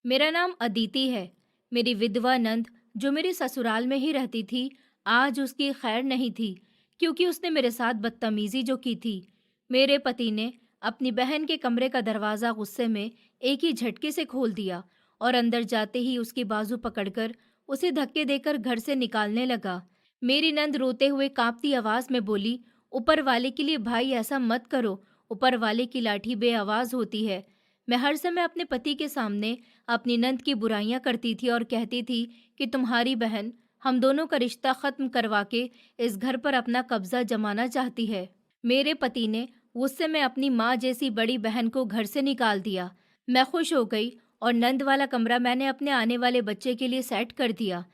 मेरा नाम अदिति है। मेरी विधवा नंद जो मेरे ससुराल में ही रहती थी, आज उसकी खैर नहीं थी, क्योंकि उसने मेरे साथ बदतमीजी जो की थी। मेरे पति ने अपनी बहन के कमरे का दरवाज़ा गुस्से में एक ही झटके से खोल दिया और अंदर जाते ही उसकी बाजू पकड़कर उसे धक्के देकर घर से निकालने लगा। मेरी नंद रोते हुए कांपती आवाज़ में बोली, ऊपर वाले के लिए भाई ऐसा मत करो, ऊपर वाले की लाठी बेआवाज़ होती है। मैं हर समय अपने पति के सामने अपनी नंद की बुराइयां करती थी और कहती थी कि तुम्हारी बहन हम दोनों का रिश्ता खत्म करवा के इस घर पर अपना कब्जा जमाना चाहती है। मेरे पति ने गुस्से में अपनी माँ जैसी बड़ी बहन को घर से निकाल दिया। मैं खुश हो गई और नंद वाला कमरा मैंने अपने आने वाले बच्चे के लिए सेट कर दिया।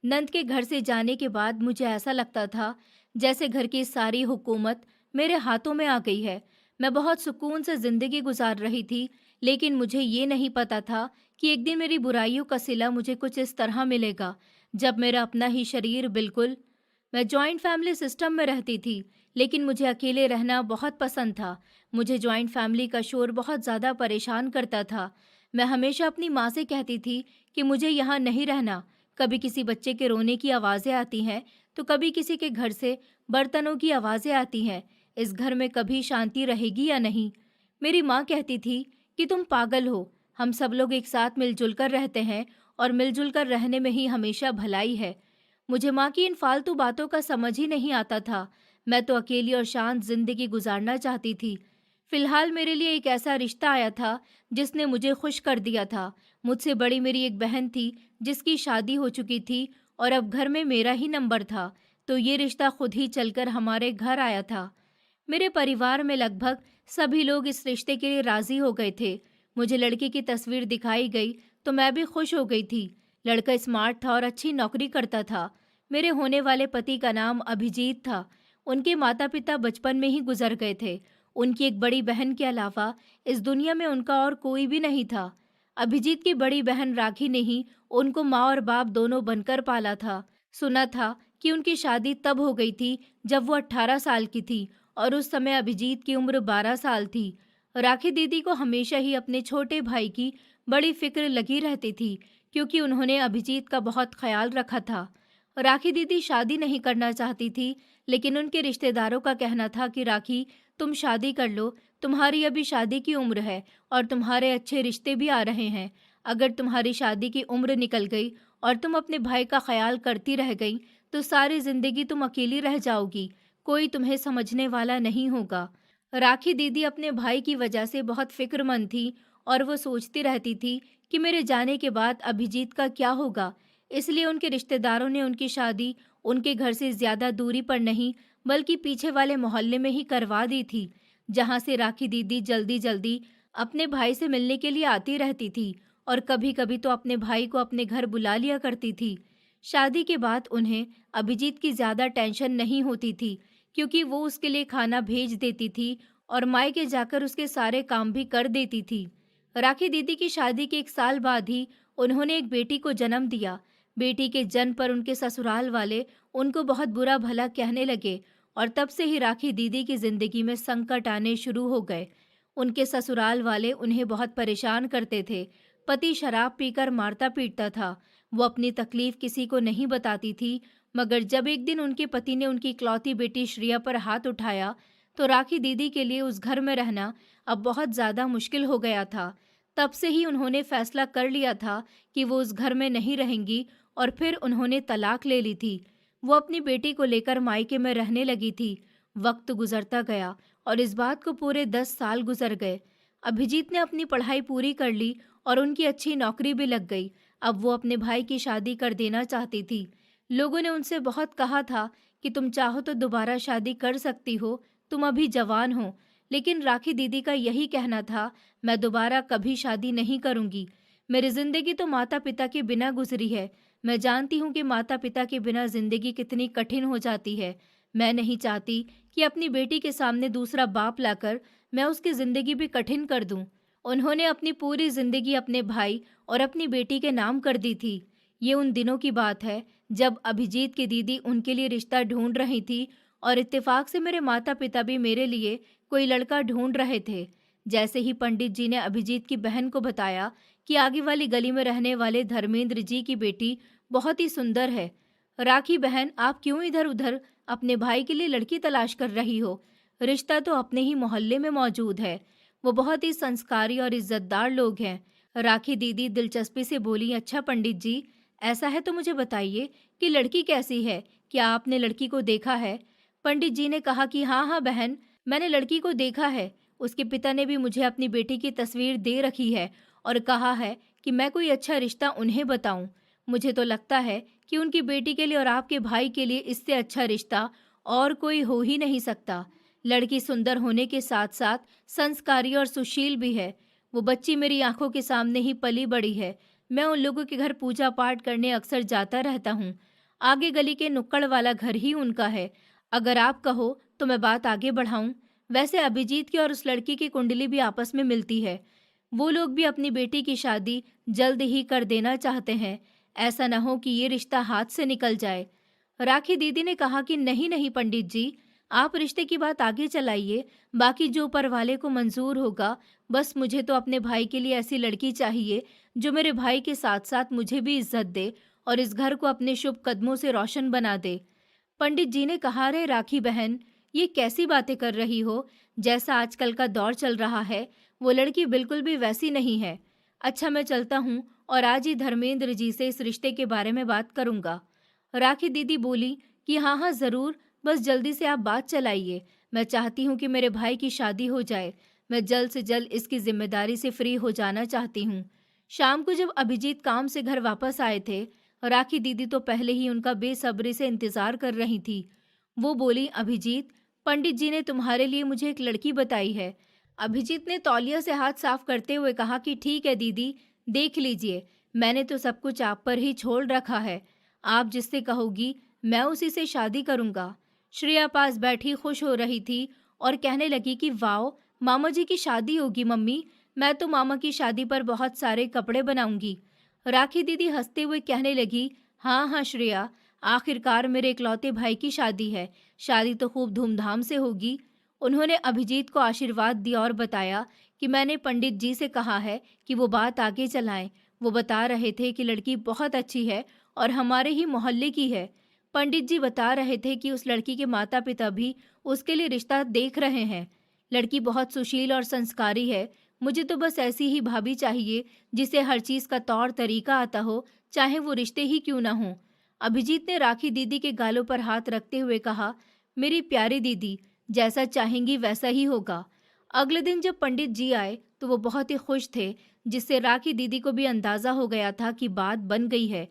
नंद के घर से जाने के बाद मुझे ऐसा लगता था जैसे घर की सारी हुकूमत मेरे हाथों में आ गई है। मैं बहुत सुकून से जिंदगी गुजार रही थी, लेकिन मुझे ये नहीं पता था कि एक दिन मेरी बुराइयों का सिला मुझे कुछ इस तरह मिलेगा, जब मेरा अपना ही शरीर बिल्कुल। मैं जॉइंट फैमिली सिस्टम में रहती थी, लेकिन मुझे अकेले रहना बहुत पसंद था। मुझे जॉइंट फैमिली का शोर बहुत ज़्यादा परेशान करता था। मैं हमेशा अपनी माँ से कहती थी कि मुझे यहाँ नहीं रहना। कभी किसी बच्चे के रोने की आवाज़ें आती हैं, तो कभी किसी के घर से बर्तनों की आवाज़ें आती हैं। इस घर में कभी शांति रहेगी या नहीं? मेरी माँ कहती थी कि तुम पागल हो, हम सब लोग एक साथ मिलजुल कर रहते हैं और मिलजुल कर रहने में ही हमेशा भलाई है। मुझे माँ की इन फालतू बातों का समझ ही नहीं आता था। मैं तो अकेली और शांत जिंदगी गुजारना चाहती थी। फिलहाल मेरे लिए एक ऐसा रिश्ता आया था जिसने मुझे खुश कर दिया था। मुझसे बड़ी मेरी एक बहन थी जिसकी शादी हो चुकी थी और अब घर में मेरा ही नंबर था, तो ये रिश्ता खुद ही चलकर हमारे घर आया था। मेरे परिवार में लगभग सभी लोग इस रिश्ते के लिए राजी हो गए थे। मुझे लड़के की तस्वीर दिखाई गई तो मैं भी खुश हो गई थी। लड़का स्मार्ट था और अच्छी नौकरी करता था। मेरे होने वाले पति का नाम अभिजीत था। उनके माता पिता बचपन में ही गुजर गए थे। उनकी एक बड़ी बहन के अलावा इस दुनिया में उनका और कोई भी नहीं था। अभिजीत की बड़ी बहन राखी ने ही उनको माँ और बाप दोनों बनकर पाला था। सुना था कि उनकी शादी तब हो गई थी जब वो 18 साल की थी और उस समय अभिजीत की उम्र 12 साल थी। राखी दीदी को हमेशा ही अपने छोटे भाई की बड़ी फिक्र लगी रहती थी, क्योंकि उन्होंने अभिजीत का बहुत ख्याल रखा था। राखी दीदी शादी नहीं करना चाहती थी, लेकिन उनके रिश्तेदारों का कहना था कि राखी, तुम शादी कर लो, तुम्हारी अभी शादी की उम्र है और तुम्हारे अच्छे रिश्ते भी आ रहे हैं। अगर तुम्हारी शादी की उम्र निकल गई और तुम अपने भाई का ख्याल करती रह गई, तो सारी जिंदगी तुम अकेली रह जाओगी, कोई तुम्हें समझने वाला नहीं होगा। राखी दीदी अपने भाई की वजह से बहुत फिक्रमंद थी और वो सोचती रहती थी कि मेरे जाने के बाद अभिजीत का क्या होगा। इसलिए उनके रिश्तेदारों ने उनकी शादी उनके घर से ज्यादा दूरी पर नहीं, बल्कि पीछे वाले मोहल्ले में ही करवा दी थी, जहां से राखी दीदी जल्दी जल्दी अपने भाई से मिलने के लिए आती रहती थी और कभी कभी तो अपने भाई को अपने घर बुला लिया करती थी। शादी के बाद उन्हें अभिजीत की ज्यादा टेंशन नहीं होती थी, क्योंकि वो उसके लिए खाना भेज देती थी और मायके जाकर उसके सारे काम भी कर देती थी। राखी दीदी की शादी के 1 साल बाद ही उन्होंने एक बेटी को जन्म दिया। बेटी के जन्म पर उनके ससुराल वाले उनको बहुत बुरा भला कहने लगे और तब से ही राखी दीदी की जिंदगी में संकट आने शुरू हो गए। उनके ससुराल वाले उन्हें बहुत परेशान करते थे। पति शराब पीकर मारता पीटता था। वो अपनी तकलीफ किसी को नहीं बताती थी, मगर जब एक दिन उनके पति ने उनकी इकलौती बेटी श्रिया पर हाथ उठाया, तो राखी दीदी के लिए उस घर में रहना अब बहुत ज़्यादा मुश्किल हो गया था। तब से ही उन्होंने फैसला कर लिया था कि वो उस घर में नहीं रहेंगी और फिर उन्होंने तलाक ले ली थी। वो अपनी बेटी को लेकर मायके में रहने लगी थी। वक्त गुजरता गया और इस बात को पूरे 10 साल गुजर गए। अभिजीत ने अपनी पढ़ाई पूरी कर ली और उनकी अच्छी नौकरी भी लग गई। अब वो अपने भाई की शादी कर देना चाहती थी। लोगों ने उनसे बहुत कहा था कि तुम चाहो तो दोबारा शादी कर सकती हो, तुम अभी जवान हो। लेकिन राखी दीदी का यही कहना था, मैं दोबारा कभी शादी नहीं करूंगी। मेरी जिंदगी तो माता पिता के बिना गुजरी है। मैं जानती हूँ कि माता पिता के बिना जिंदगी कितनी कठिन हो जाती है। मैं नहीं चाहती कि अपनी बेटी के सामने दूसरा बाप लाकर मैं उसकी जिंदगी भी कठिन कर दूं। उन्होंने अपनी पूरी जिंदगी अपने भाई और अपनी बेटी के नाम कर दी थी। ये उन दिनों की बात है जब अभिजीत की दीदी उनके लिए रिश्ता ढूंढ रही थी और इत्तेफाक से मेरे माता पिता भी मेरे लिए कोई लड़का ढूंढ रहे थे। जैसे ही पंडित जी ने अभिजीत की बहन को बताया कि आगे वाली गली में रहने वाले धर्मेंद्र जी की बेटी बहुत ही सुंदर है। राखी बहन, आप क्यों इधर उधर अपने भाई के लिए लड़की तलाश कर रही हो? रिश्ता तो अपने ही मोहल्ले में मौजूद है। वो बहुत ही संस्कारी और इज्जतदार लोग हैं। राखी दीदी दिलचस्पी से बोली, अच्छा पंडित जी, ऐसा है तो मुझे बताइए कि लड़की कैसी है? क्या आपने लड़की को देखा है? पंडित जी ने कहा कि हाँ हाँ बहन, मैंने लड़की को देखा है। उसके पिता ने भी मुझे अपनी बेटी की तस्वीर दे रखी है और कहा है कि मैं कोई अच्छा रिश्ता उन्हें बताऊं। मुझे तो लगता है कि उनकी बेटी के लिए और आपके भाई के लिए इससे अच्छा रिश्ता और कोई हो ही नहीं सकता। लड़की सुंदर होने के साथ साथ संस्कारी और सुशील भी है। वो बच्ची मेरी आंखों के सामने ही पली बड़ी है। मैं उन लोगों के घर पूजा पाठ करने अक्सर जाता रहता हूँ। आगे गली के नुक्कड़ वाला घर ही उनका है। अगर आप कहो तो मैं बात आगे बढ़ाऊं। वैसे अभिजीत की और उस लड़की की कुंडली भी आपस में मिलती है। वो लोग भी अपनी बेटी की शादी जल्द ही कर देना चाहते हैं। ऐसा न हो कि ये रिश्ता हाथ से निकल जाए। राखी दीदी ने कहा कि नहीं नहीं पंडित जी, आप रिश्ते की बात आगे चलाइए। बाकी जो ऊपर वाले को मंजूर होगा। बस मुझे तो अपने भाई के लिए ऐसी लड़की चाहिए जो मेरे भाई के साथ साथ मुझे भी इज्जत दे और इस घर को अपने शुभ कदमों से रोशन बना दे। पंडित जी ने कहा, रे राखी बहन, ये कैसी बातें कर रही हो? जैसा आजकल का दौर चल रहा है, वो लड़की बिल्कुल भी वैसी नहीं है। अच्छा, मैं चलता हूँ और आज ही धर्मेंद्र जी से इस रिश्ते के बारे में बात करूंगा। राखी दीदी बोली कि हाँ हाँ जरूर, बस जल्दी से आप बात चलाइए। मैं चाहती हूँ कि मेरे भाई की शादी हो जाए। मैं जल्द से जल्द इसकी जिम्मेदारी से फ्री हो जाना चाहती हूँ। शाम को जब अभिजीत काम से घर वापस आए थे, राखी दीदी तो पहले ही उनका बेसब्री से इंतजार कर रही थी। वो बोली, अभिजीत, पंडित जी ने तुम्हारे लिए मुझे एक लड़की बताई है। अभिजीत ने तौलिया से हाथ साफ करते हुए कहा कि ठीक है दीदी, देख लीजिए, मैंने तो सब कुछ आप पर ही छोड़ रखा है। आप जिससे कहोगी मैं उसी से शादी करूंगा। श्रेया पास बैठी खुश हो रही थी और कहने लगी कि वाओ, मामा जी की शादी होगी मम्मी। मैं तो मामा की शादी पर बहुत सारे कपड़े बनाऊंगी। राखी दीदी हंसते हुए कहने लगी, हाँ हाँ श्रेया, आखिरकार मेरे इकलौते भाई की शादी है। शादी तो खूब धूमधाम से होगी। उन्होंने अभिजीत को आशीर्वाद दिया और बताया कि मैंने पंडित जी से कहा है कि वो बात आगे चलाएं। वो बता रहे थे कि लड़की बहुत अच्छी है और हमारे ही मोहल्ले की है। पंडित जी बता रहे थे कि उस लड़की के माता पिता भी उसके लिए रिश्ता देख रहे हैं। लड़की बहुत सुशील और संस्कारी है। मुझे तो बस ऐसी ही भाभी चाहिए जिसे हर चीज का तौर तरीका आता हो, चाहे वो रिश्ते ही क्यों ना हो। अभिजीत ने राखी दीदी के गालों पर हाथ रखते हुए कहा, मेरी प्यारी दीदी, जैसा चाहेंगी वैसा ही होगा। अगले दिन जब पंडित जी आए तो वो बहुत ही खुश थे, जिससे राखी दीदी को भी अंदाजा हो गया था कि बात बन गई है।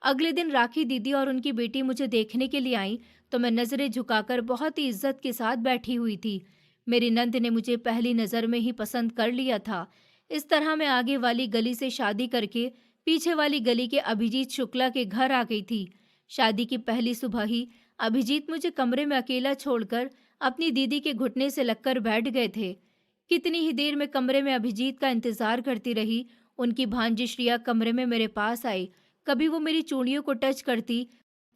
अगले दिन राखी दीदी और उनकी बेटी मुझे देखने के लिए आई तो मैं नजरें झुकाकर बहुत ही इज्जत के साथ बैठी हुई थी। मेरी नंद ने मुझे पहली नजर में ही पसंद कर लिया था। इस तरह मैं आगे वाली गली से शादी करके पीछे वाली गली के अभिजीत शुक्ला के घर आ गई थी। शादी की पहली सुबह ही अभिजीत मुझे कमरे में अकेला छोड़कर अपनी दीदी के घुटने से लगकर बैठ गए थे। कितनी ही देर में कमरे में अभिजीत का इंतजार करती रही। उनकी भांजी श्रिया कमरे में मेरे पास आई। कभी वो मेरी चूड़ियों को टच करती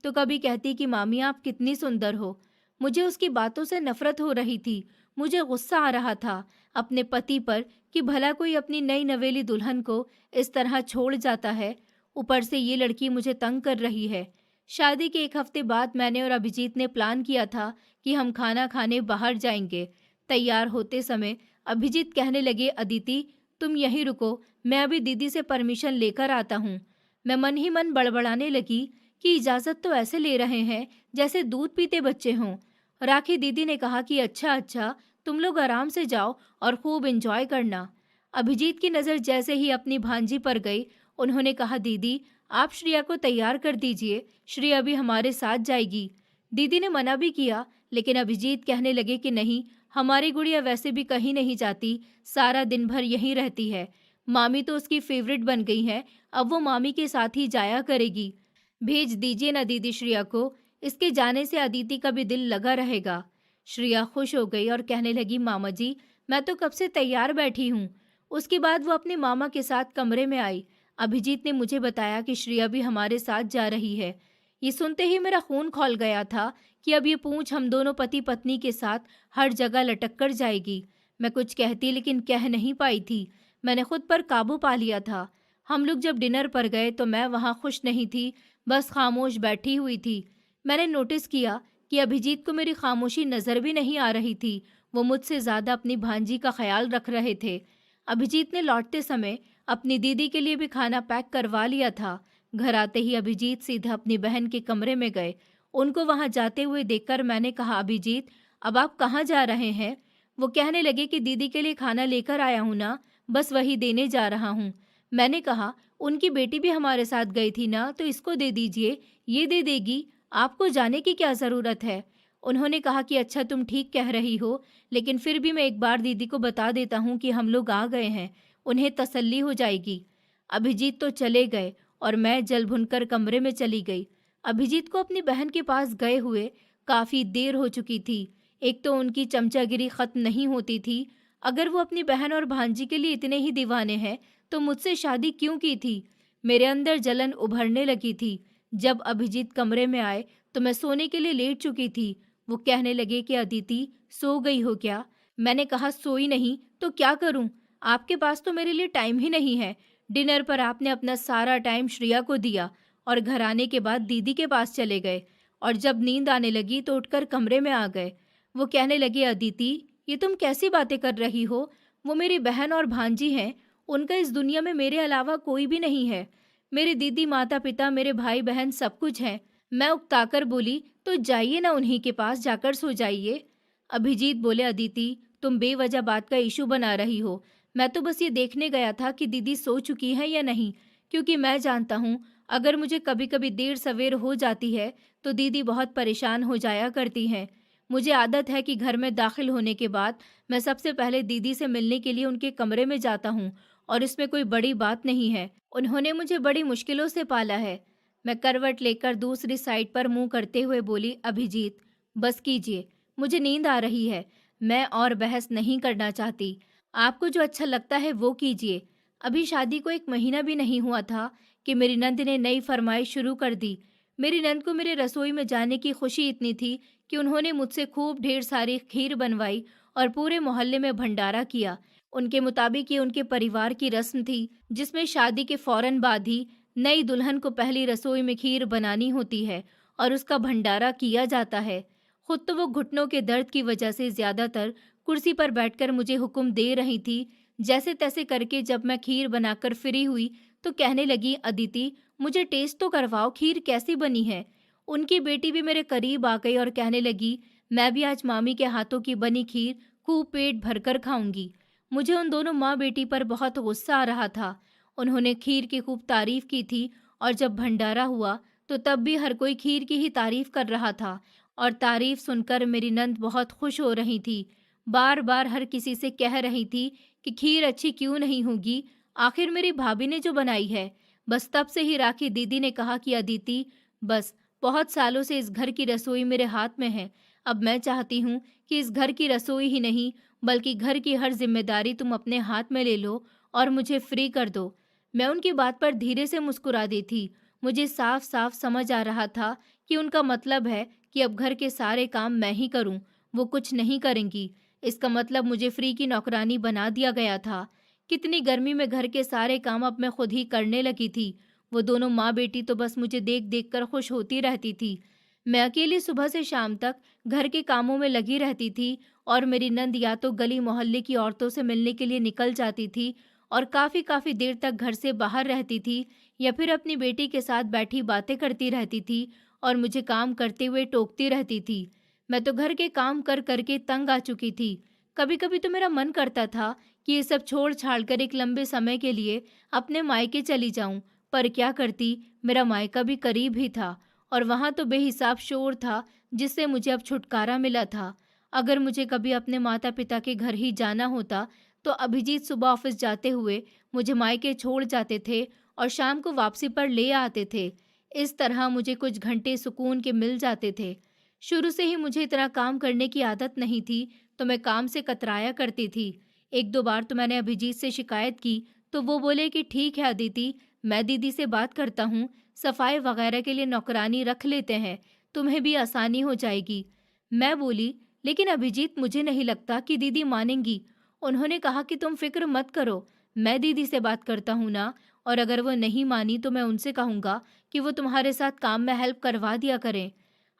तो कभी कहती कि मामी आप कितनी सुंदर हो। मुझे उसकी बातों से नफरत हो रही थी। मुझे गुस्सा आ रहा था अपने पति पर कि भला कोई अपनी नई नवेली दुल्हन को इस तरह छोड़ जाता है। ऊपर से ये लड़की मुझे तंग कर रही है। शादी के एक हफ्ते बाद मैंने और अभिजीत ने प्लान किया था कि हम खाना खाने बाहर जाएंगे। तैयार होते समय अभिजीत कहने लगे, अदिति तुम यहीं रुको, मैं अभी दीदी से परमिशन लेकर आता हूँ। मैं मन ही मन बड़बड़ाने लगी कि इजाजत तो ऐसे ले रहे हैं जैसे दूध पीते बच्चे हों। राखी दीदी ने कहा कि अच्छा अच्छा, तुम लोग आराम से जाओ और खूब एंजॉय करना। अभिजीत की नज़र जैसे ही अपनी भांजी पर गई, उन्होंने कहा, दीदी आप श्रेया को तैयार कर दीजिए, श्रेया भी हमारे साथ जाएगी। दीदी ने मना भी किया, लेकिन अभिजीत कहने लगे कि नहीं, हमारी गुड़िया वैसे भी कहीं नहीं जाती, सारा दिन भर यहीं रहती है। मामी तो उसकी फेवरेट बन गई है, अब वो मामी के साथ ही जाया करेगी। भेज दीजिए ना दीदी श्रेया को, इसके जाने से अदिति का भी दिल लगा रहेगा। श्रेया खुश हो गई और कहने लगी, मामा जी मैं तो कब से तैयार बैठी हूँ। उसके बाद वो अपने मामा के साथ कमरे में आई। अभिजीत ने मुझे बताया कि श्रेया भी हमारे साथ जा रही है। ये सुनते ही मेरा खून खौल गया था कि अब ये पूंछ हम दोनों पति पत्नी के साथ हर जगह लटक कर जाएगी। मैं कुछ कहती लेकिन कह नहीं पाई थी। मैंने खुद पर काबू पा लिया था। हम लोग जब डिनर पर गए तो मैं वहाँ खुश नहीं थी, बस खामोश बैठी हुई थी। मैंने नोटिस किया कि अभिजीत को मेरी खामोशी नज़र भी नहीं आ रही थी। वो मुझसे ज़्यादा अपनी भांजी का ख्याल रख रहे थे। अभिजीत ने लौटते समय अपनी दीदी के लिए भी खाना पैक करवा लिया था। घर आते ही अभिजीत सीधा अपनी बहन के कमरे में गए। उनको वहां जाते हुए देखकर मैंने कहा, अभिजीत, अब आप कहाँ जा रहे हैं? वो कहने लगे कि दीदी के लिए खाना लेकर आया हूँ ना, बस वही देने जा रहा हूँ। मैंने कहा, उनकी बेटी भी हमारे साथ गई थी ना, तो इसको दे दीजिए, ये दे देगी, आपको जाने की क्या ज़रूरत है? उन्होंने कहा कि अच्छा, तुम ठीक कह रही हो, लेकिन फिर भी मैं एक बार दीदी को बता देता हूँ कि हम लोग आ गए हैं, उन्हें तसल्ली हो जाएगी। अभिजीत तो चले गए और मैं जल भुनकर कमरे में चली गई। अभिजीत को अपनी बहन के पास गए हुए काफी देर हो चुकी थी। एक तो उनकी चमचागिरी खत्म नहीं होती थी। अगर वो अपनी बहन और भांजी के लिए इतने ही दीवाने हैं तो मुझसे शादी क्यों की थी? मेरे अंदर जलन उभरने लगी थी। जब अभिजीत कमरे में आए तो मैं सोने के लिए लेट चुकी थी। वो कहने लगे कि अदिति, सो गई हो क्या? मैंने कहा, सोई नहीं तो क्या करूं? आपके पास तो मेरे लिए टाइम ही नहीं है। डिनर पर आपने अपना सारा टाइम श्रेया को दिया और घर आने के बाद दीदी के पास चले गए, और जब नींद आने लगी तो उठकर कमरे में आ गए। वो कहने लगे, अदिति, ये तुम कैसी बातें कर रही हो? वो मेरी बहन और भांजी हैं, उनका इस दुनिया में मेरे अलावा कोई भी नहीं है। मेरी दीदी, माता पिता, मेरे भाई बहन सब कुछ हैं। मैं उकताकर बोली, तो जाइए ना, उन्हीं के पास जाकर सो जाइए। अभिजीत बोले, अदिति, तुम बेवजह बात का इशू बना रही हो। मैं तो बस ये देखने गया था कि दीदी सो चुकी है या नहीं, क्योंकि मैं जानता हूँ अगर मुझे कभी कभी देर सवेर हो जाती है तो दीदी बहुत परेशान हो जाया करती हैं। मुझे आदत है कि घर में दाखिल होने के बाद मैं सबसे पहले दीदी से मिलने के लिए उनके कमरे में जाता हूँ, और इसमें कोई बड़ी बात नहीं है। उन्होंने मुझे बड़ी मुश्किलों से पाला है। मैं करवट लेकर दूसरी साइड पर मुंह करते हुए बोली, अभिजीत, बस कीजिए, मुझे नींद आ रही है। मैं और बहस नहीं करना चाहती। आपको जो अच्छा लगता है वो कीजिए। अभी शादी को 1 महीना भी नहीं हुआ था कि मेरी नंद ने नई फरमाइश शुरू कर दी। मेरी नंद को मेरे रसोई में जाने की खुशी इतनी थी कि उन्होंने मुझसे खूब ढेर सारी खीर बनवाई और पूरे मोहल्ले में भंडारा किया। उनके मुताबिक ये उनके परिवार की रस्म थी, जिसमें शादी के फौरन बाद ही नई दुल्हन को पहली रसोई में खीर बनानी होती है और उसका भंडारा किया जाता है। खुद तो वो घुटनों के दर्द की वजह से ज्यादातर कुर्सी पर बैठकर मुझे हुक्म दे रही थी। जैसे तैसे करके जब मैं खीर बनाकर फ्री हुई तो कहने लगी, अदिति, मुझे टेस्ट तो करवाओ, खीर कैसी बनी है? उनकी बेटी भी मेरे करीब आ गई और कहने लगी, मैं भी आज मामी के हाथों की बनी खीर खूब पेट भरकर खाऊंगी। मुझे उन दोनों माँ बेटी पर बहुत गुस्सा आ रहा था। उन्होंने खीर की खूब तारीफ की थी, और जब भंडारा हुआ तो तब भी हर कोई खीर की ही तारीफ कर रहा था, और तारीफ सुनकर मेरी नंद बहुत खुश हो रही थी। बार बार हर किसी से कह रही थी कि खीर अच्छी क्यों नहीं होगी, आखिर मेरी भाभी ने जो बनाई है। बस तब से ही राखी दीदी ने कहा कि अदिति, बस, बहुत सालों से इस घर की रसोई मेरे हाथ में है। अब मैं चाहती हूँ कि इस घर की रसोई ही नहीं बल्कि घर की हर जिम्मेदारी तुम अपने हाथ में ले लो और मुझे फ्री कर दो। मैं उनकी बात पर धीरे से मुस्कुरा दी थी। मुझे साफ साफ समझ आ रहा था कि उनका मतलब है कि अब घर के सारे काम मैं ही करूं, वो कुछ नहीं करेंगी। इसका मतलब मुझे फ्री की नौकरानी बना दिया गया था। कितनी गर्मी में घर के सारे काम अब मैं खुद ही करने लगी थी। वो दोनों माँ बेटी तो बस मुझे देख देख कर खुश होती रहती थी। मैं अकेली सुबह से शाम तक घर के कामों में लगी रहती थी, और मेरी नंद या तो गली मोहल्ले की औरतों से मिलने के लिए निकल जाती थी और काफी काफी देर तक घर से बाहर रहती थी, या फिर अपनी बेटी के साथ बैठी बातें करती रहती थी और मुझे काम करते हुए टोकती रहती थी। मैं तो घर के काम कर करके तंग आ चुकी थी। कभी कभी तो मेरा मन करता था कि ये सब छोड़ छाड़ कर एक लंबे समय के लिए अपने मायके चली जाऊं, पर क्या करती, मेरा मायका भी करीब ही था और वहां तो बेहिसाब शोर था जिससे मुझे अब छुटकारा मिला था। अगर मुझे कभी अपने माता पिता के घर ही जाना होता तो अभिजीत सुबह ऑफिस जाते हुए मुझे मायके छोड़ जाते थे और शाम को वापसी पर ले आते थे। इस तरह मुझे कुछ घंटे सुकून के मिल जाते थे। शुरू से ही मुझे इतना काम करने की आदत नहीं थी, तो मैं काम से कतराया करती थी। 1-2 बार तो मैंने अभिजीत से शिकायत की तो वो बोले कि ठीक है अदिति, मैं दीदी से बात करता हूँ, सफाई वगैरह के लिए नौकरानी रख लेते हैं, तुम्हें भी आसानी हो जाएगी। मैं बोली, लेकिन अभिजीत, मुझे नहीं लगता कि दीदी मानेंगी। उन्होंने कहा कि तुम फिक्र मत करो, मैं दीदी से बात करता हूँ ना, और अगर वो नहीं मानी तो मैं उनसे कहूँगा कि वो तुम्हारे साथ काम में हेल्प करवा दिया करें।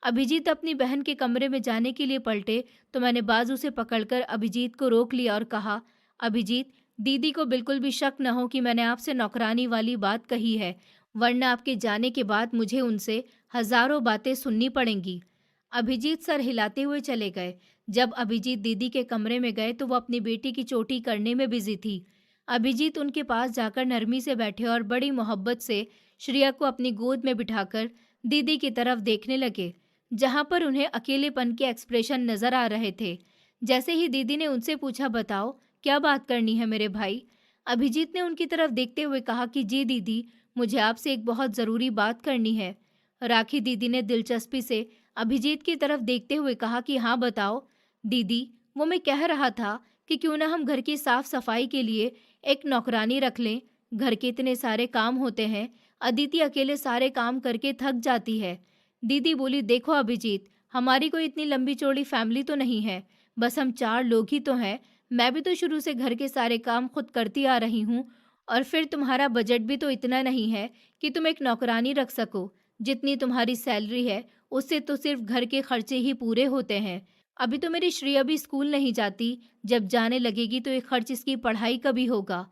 अभिजीत अपनी बहन के कमरे में जाने के लिए पलटे तो मैंने बाजू से पकड़कर अभिजीत को रोक लिया और कहा, अभिजीत, दीदी को बिल्कुल भी शक न हो कि मैंने आपसे नौकरानी वाली बात कही है, वरना आपके जाने के बाद मुझे उनसे हजारों बातें सुननी पड़ेंगी। अभिजीत सर हिलाते हुए चले गए। जब अभिजीत दीदी के कमरे में गए तो वो अपनी बेटी की चोटी करने में बिजी थी। अभिजीत उनके पास जाकर नरमी से बैठे और बड़ी मोहब्बत से श्रेया को अपनी गोद में बिठाकर दीदी की तरफ देखने लगे, जहां पर उन्हें अकेलेपन के एक्सप्रेशन नजर आ रहे थे। जैसे ही दीदी ने उनसे पूछा, बताओ क्या बात करनी है मेरे भाई? अभिजीत ने उनकी तरफ देखते हुए कहा कि जी दीदी, मुझे आपसे एक बहुत ज़रूरी बात करनी है। राखी दीदी ने दिलचस्पी से अभिजीत की तरफ देखते हुए कहा कि हाँ बताओ। दीदी, वो मैं कह रहा था कि क्यों ना हम घर की साफ सफाई के लिए एक नौकरानी रख लें। घर के इतने सारे काम होते हैं, अदिति अकेले सारे काम करके थक जाती है। दीदी बोली, देखो अभिजीत, हमारी कोई इतनी लंबी चौड़ी फैमिली तो नहीं है, बस हम 4 लोग ही तो हैं। मैं भी तो शुरू से घर के सारे काम खुद करती आ रही हूँ, और फिर तुम्हारा बजट भी तो इतना नहीं है कि तुम एक नौकरानी रख सको। जितनी तुम्हारी सैलरी है उससे तो सिर्फ घर के खर्चे ही पूरे होते हैं। अभी तो मेरी श्रेया भी स्कूल नहीं जाती, जब जाने लगेगी तो ये खर्च इसकी पढ़ाई का भी होगा।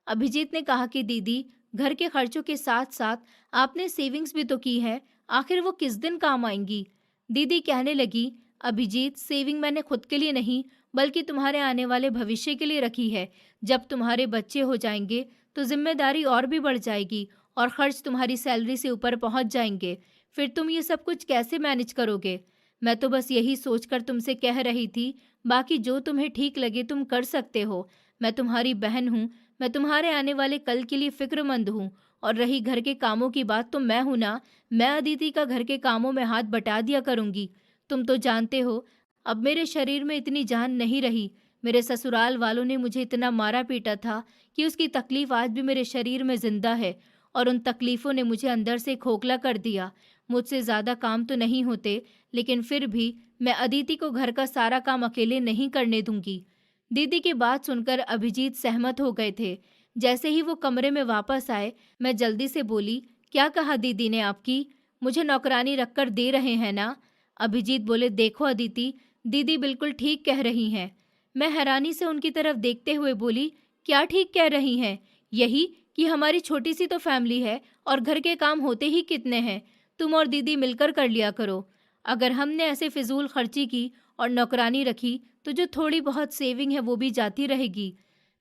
अभिजीत ने कहा कि दीदी, घर के खर्चों के साथ साथ आपने सेविंग्स भी तो की है, आखिर वो किस दिन काम आएंगी? दीदी कहने लगी, अभिजीत, सेविंग मैंने खुद के लिए नहीं बल्कि तुम्हारे आने वाले भविष्य के लिए रखी है। जब तुम्हारे बच्चे हो जाएंगे तो जिम्मेदारी और भी बढ़ जाएगी और खर्च तुम्हारी सैलरी से ऊपर पहुंच जाएंगे। फिर तुम ये सब कुछ कैसे मैनेज करोगे? मैं तो बस यही सोचकर तुमसे कह रही थी, बाकी जो तुम्हें ठीक लगे तुम कर सकते हो। मैं तुम्हारी बहन हूँ, मैं तुम्हारे आने वाले कल के लिए फिक्रमंद हूँ। और रही घर के कामों की बात, तो मैं हूं ना, मैं अदिति का घर के कामों में हाथ बटा दिया करूंगी। तुम तो जानते हो, अब मेरे शरीर में इतनी जान नहीं रही। मेरे ससुराल वालों ने मुझे इतना मारा पीटा था कि उसकी तकलीफ आज भी मेरे शरीर में जिंदा है, और उन तकलीफों ने मुझे अंदर से खोखला कर दिया। मुझसे ज्यादा काम तो नहीं होते, लेकिन फिर भी मैं अदिति को घर का सारा काम अकेले नहीं करने दूंगी। दीदी की बात सुनकर अभिजीत सहमत हो गए थे। जैसे ही वो कमरे में वापस आए, मैं जल्दी से बोली, क्या कहा दीदी ने आपकी? मुझे नौकरानी रखकर दे रहे हैं ना? अभिजीत बोले, देखो अदिति, दीदी बिल्कुल ठीक कह रही हैं। मैं हैरानी से उनकी तरफ देखते हुए बोली, क्या ठीक कह रही हैं? यही कि हमारी छोटी सी तो फैमिली है और घर के काम होते ही कितने हैं, तुम और दीदी मिलकर कर लिया करो। अगर हमने ऐसे फिजूल खर्ची की और नौकरानी रखी तो जो थोड़ी बहुत सेविंग है वो भी जाती रहेगी।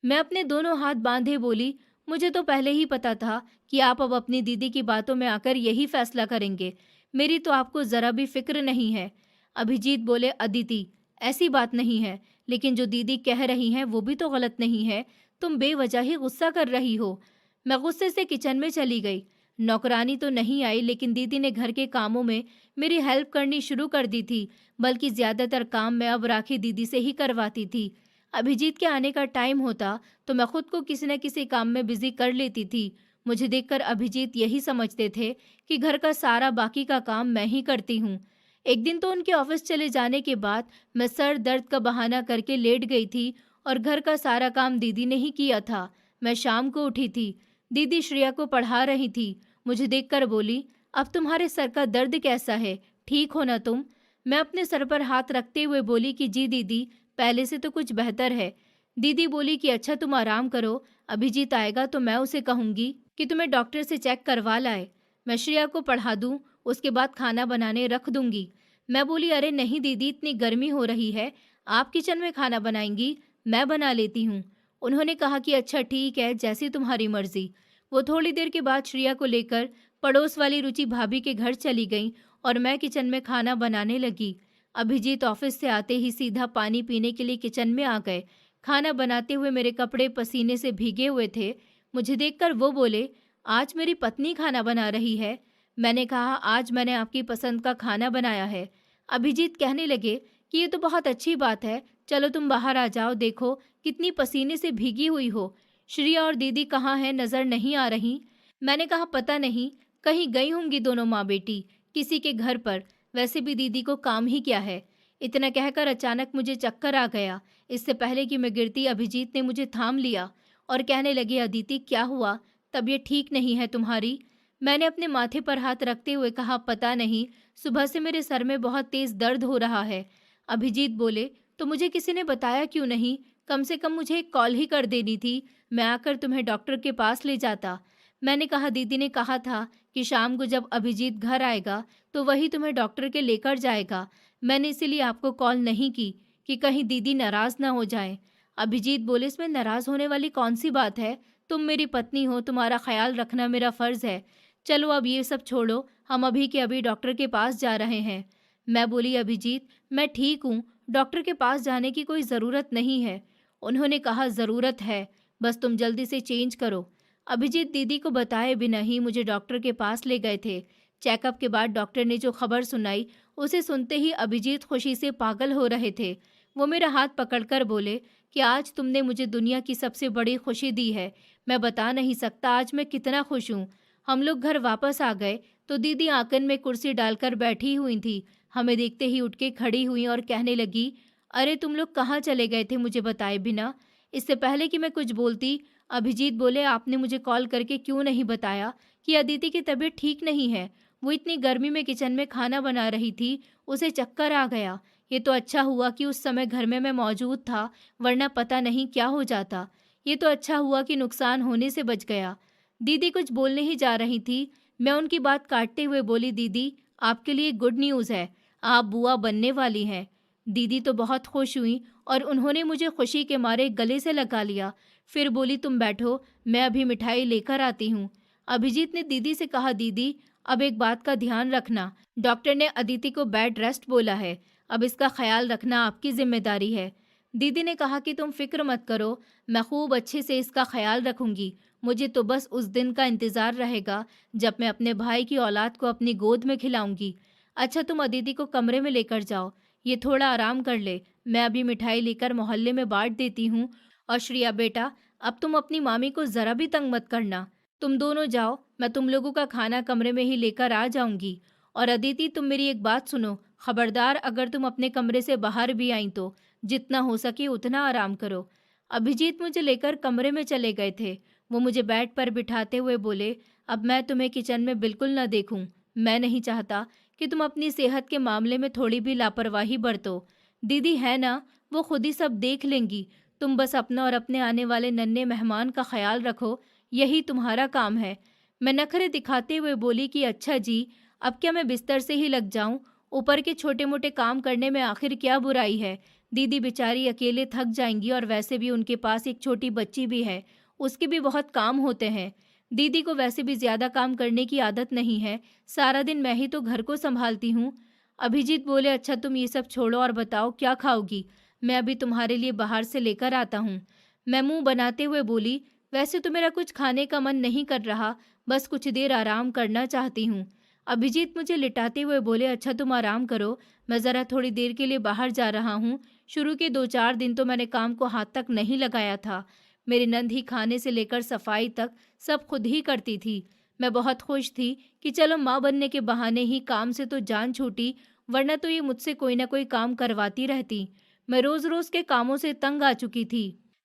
मैं अपने दोनों हाथ बांधे बोली, मुझे तो पहले ही पता था कि आप अब अपनी दीदी की बातों में आकर यही फैसला करेंगे। मेरी तो आपको जरा भी फिक्र नहीं है। अभिजीत बोले, अदिति, ऐसी बात नहीं है, लेकिन जो दीदी कह रही हैं वो भी तो गलत नहीं है। तुम बेवजह ही गुस्सा कर रही हो। मैं गुस्से से किचन में चली गई। नौकरानी तो नहीं आई, लेकिन दीदी ने घर के कामों में मेरी हेल्प करनी शुरू कर दी थी, बल्कि ज्यादातर काम मैं अब राखी दीदी से ही करवाती थी। अभिजीत के आने का टाइम होता तो मैं खुद को किसी न किसी काम में बिजी कर लेती थी। मुझे देखकर अभिजीत यही समझते थे कि घर का सारा बाकी का काम मैं ही करती हूँ। एक दिन तो उनके ऑफिस चले जाने के बाद मैं सर दर्द का बहाना करके लेट गई थी और घर का सारा काम दीदी ने ही किया था। मैं शाम को उठी थी। दीदी श्रेया को पढ़ा रही थी। मुझे देखकर बोली, अब तुम्हारे सर का दर्द कैसा है, ठीक हो ना तुम? मैं अपने सर पर हाथ रखते हुए बोली कि जी दीदी, पहले से तो कुछ बेहतर है। दीदी बोली कि अच्छा तुम आराम करो, अभिजीत आएगा तो मैं उसे कहूंगी कि तुम्हें डॉक्टर से चेक करवा लाए। मैं श्रेया को पढ़ा दूं, उसके बाद खाना बनाने रख दूंगी। मैं बोली, अरे नहीं दीदी, इतनी गर्मी हो रही है, आप किचन में खाना बनाएंगी, मैं बना लेती हूँ। उन्होंने कहा कि अच्छा ठीक है, जैसी तुम्हारी मर्जी। वो थोड़ी देर के बाद श्रेया को लेकर पड़ोस वाली रुचि भाभी के घर चली गई और मैं किचन में खाना बनाने लगी। अभिजीत ऑफिस से आते ही सीधा पानी पीने के लिए किचन में आ गए। खाना बनाते हुए मेरे कपड़े पसीने से भीगे हुए थे। मुझे देखकर वो बोले, आज मेरी पत्नी खाना बना रही है? मैंने कहा, आज मैंने आपकी पसंद का खाना बनाया है। अभिजीत कहने लगे कि ये तो बहुत अच्छी बात है, चलो तुम बाहर आ जाओ, देखो कितनी पसीने से भीगी हुई हो। श्रेया और दीदी कहाँ हैं, नजर नहीं आ रही? मैंने कहा, पता नहीं, कहीं गई होंगी दोनों माँ बेटी किसी के घर पर। वैसे भी दीदी को काम ही क्या है। इतना कहकर अचानक मुझे चक्कर आ गया। इससे पहले कि मैं गिरती, अभिजीत ने मुझे थाम लिया और कहने लगे, अदिति क्या हुआ, तबीयत ठीक नहीं है तुम्हारी? मैंने अपने माथे पर हाथ रखते हुए कहा, पता नहीं, सुबह से मेरे सर में बहुत तेज दर्द हो रहा है। अभिजीत बोले, तो मुझे किसी ने बताया क्यों नहीं? कम से कम मुझे एक कॉल ही कर देनी थी, मैं आकर तुम्हें डॉक्टर के पास ले जाता। मैंने कहा, दीदी ने कहा था कि शाम को जब अभिजीत घर आएगा तो वही तुम्हें डॉक्टर के लेकर जाएगा। मैंने इसीलिए आपको कॉल नहीं की कि कहीं दीदी नाराज ना हो जाए। अभिजीत बोले, इसमें नाराज होने वाली कौन सी बात है? तुम मेरी पत्नी हो, तुम्हारा ख्याल रखना मेरा फर्ज है। चलो अब ये सब छोड़ो, हम अभी के अभी डॉक्टर के पास जा रहे हैं। मैं बोली, अभिजीत मैं ठीक हूँ, डॉक्टर के पास जाने की कोई ज़रूरत नहीं है। उन्होंने कहा, ज़रूरत है, बस तुम जल्दी से चेंज करो। अभिजीत दीदी को बताए बिना ही मुझे डॉक्टर के पास ले गए थे। चेकअप के बाद डॉक्टर ने जो खबर सुनाई, उसे सुनते ही अभिजीत खुशी से पागल हो रहे थे। वो मेरा हाथ पकड़कर बोले कि आज तुमने मुझे दुनिया की सबसे बड़ी खुशी दी है। मैं बता नहीं सकता आज मैं कितना खुश हूँ। हम लोग घर वापस आ गए तो दीदी आंगन में कुर्सी डालकर बैठी हुई थी। हमें देखते ही उठ के खड़ी हुई और कहने लगी, अरे तुम लोग कहाँ चले गए थे मुझे बताए बिना? इससे पहले कि मैं कुछ बोलती, अभिजीत बोले, आपने मुझे कॉल करके क्यों नहीं बताया कि अदिति की तबीयत ठीक नहीं है? वो इतनी गर्मी में किचन में खाना बना रही थी, उसे चक्कर आ गया। ये तो अच्छा हुआ कि उस समय घर में मैं मौजूद था, वरना पता नहीं क्या हो जाता। ये तो अच्छा हुआ कि नुकसान होने से बच गया। दीदी कुछ बोलने ही जा रही थी, मैं उनकी बात काटते हुए बोली, दीदी आपके लिए गुड न्यूज़ है, आप बुआ बनने वाली हैं। दीदी तो बहुत खुश हुई और उन्होंने मुझे खुशी के मारे गले से लगा लिया। फिर बोली, तुम बैठो, मैं अभी मिठाई लेकर आती हूँ। अभिजीत ने दीदी से कहा, दीदी अब एक बात का ध्यान रखना, डॉक्टर ने अदिति को बेड रेस्ट बोला है, अब इसका ख्याल रखना आपकी जिम्मेदारी है। दीदी ने कहा कि तुम फिक्र मत करो, मैं खूब अच्छे से इसका ख्याल रखूंगी। मुझे तो बस उस दिन का इंतज़ार रहेगा जब मैं अपने भाई की औलाद को अपनी गोद में खिलाऊंगी। अच्छा तुम अदिति को कमरे में लेकर जाओ, ये थोड़ा आराम कर ले, मैं अभी मिठाई लेकर मोहल्ले में बांट देती हूँ। और श्रिया बेटा, अब तुम अपनी मामी को ज़रा भी तंग मत करना, तुम दोनों जाओ, मैं तुम लोगों का खाना कमरे में ही लेकर आ जाऊंगी। और अदिति तुम मेरी एक बात सुनो, खबरदार अगर तुम अपने कमरे से बाहर भी आई तो जितना हो सके उतना आराम करो। अभिजीत मुझे लेकर कमरे में चले गए थे। वो मुझे बेड पर बिठाते हुए बोले, अब मैं तुम्हें किचन में बिल्कुल न देखूं। मैं नहीं चाहता कि तुम अपनी सेहत के मामले में थोड़ी भी लापरवाही बरतो। दीदी है ना, वो खुद ही सब देख लेंगी। तुम बस अपना और अपने आने वाले नन्हे मेहमान का ख्याल रखो, यही तुम्हारा काम है। मैं नखरे दिखाते हुए बोली कि अच्छा जी, अब क्या मैं बिस्तर से ही लग जाऊं? ऊपर के छोटे मोटे काम करने में आखिर क्या बुराई है? दीदी बेचारी अकेले थक जाएंगी और वैसे भी उनके पास एक छोटी बच्ची भी है, उसके भी बहुत काम होते हैं। दीदी को वैसे भी ज्यादा काम करने की आदत नहीं है, सारा दिन मैं ही तो घर को संभालती हूँ। अभिजीत बोले, अच्छा तुम ये सब छोड़ो और बताओ क्या खाओगी, मैं अभी तुम्हारे लिए बाहर से लेकर आता हूँ। मैं मुंह बनाते हुए बोली, वैसे तो मेरा कुछ खाने का मन नहीं कर रहा, बस कुछ देर आराम करना चाहती हूँ। अभिजीत मुझे लिटाते हुए बोले, अच्छा तुम आराम करो, मैं ज़रा थोड़ी देर के लिए बाहर जा रहा हूँ। शुरू के 2-4 दिन तो मैंने काम को हाथ तक नहीं लगाया था। मेरी नंद ही खाने से लेकर सफाई तक सब खुद ही करती थी। मैं बहुत खुश थी कि चलो माँ बनने के बहाने ही काम से तो जान छूटी, वरना तो ये मुझसे कोई ना कोई काम करवाती रहती। मैं रोज़ रोज़ के कामों से तंग आ चुकी थी।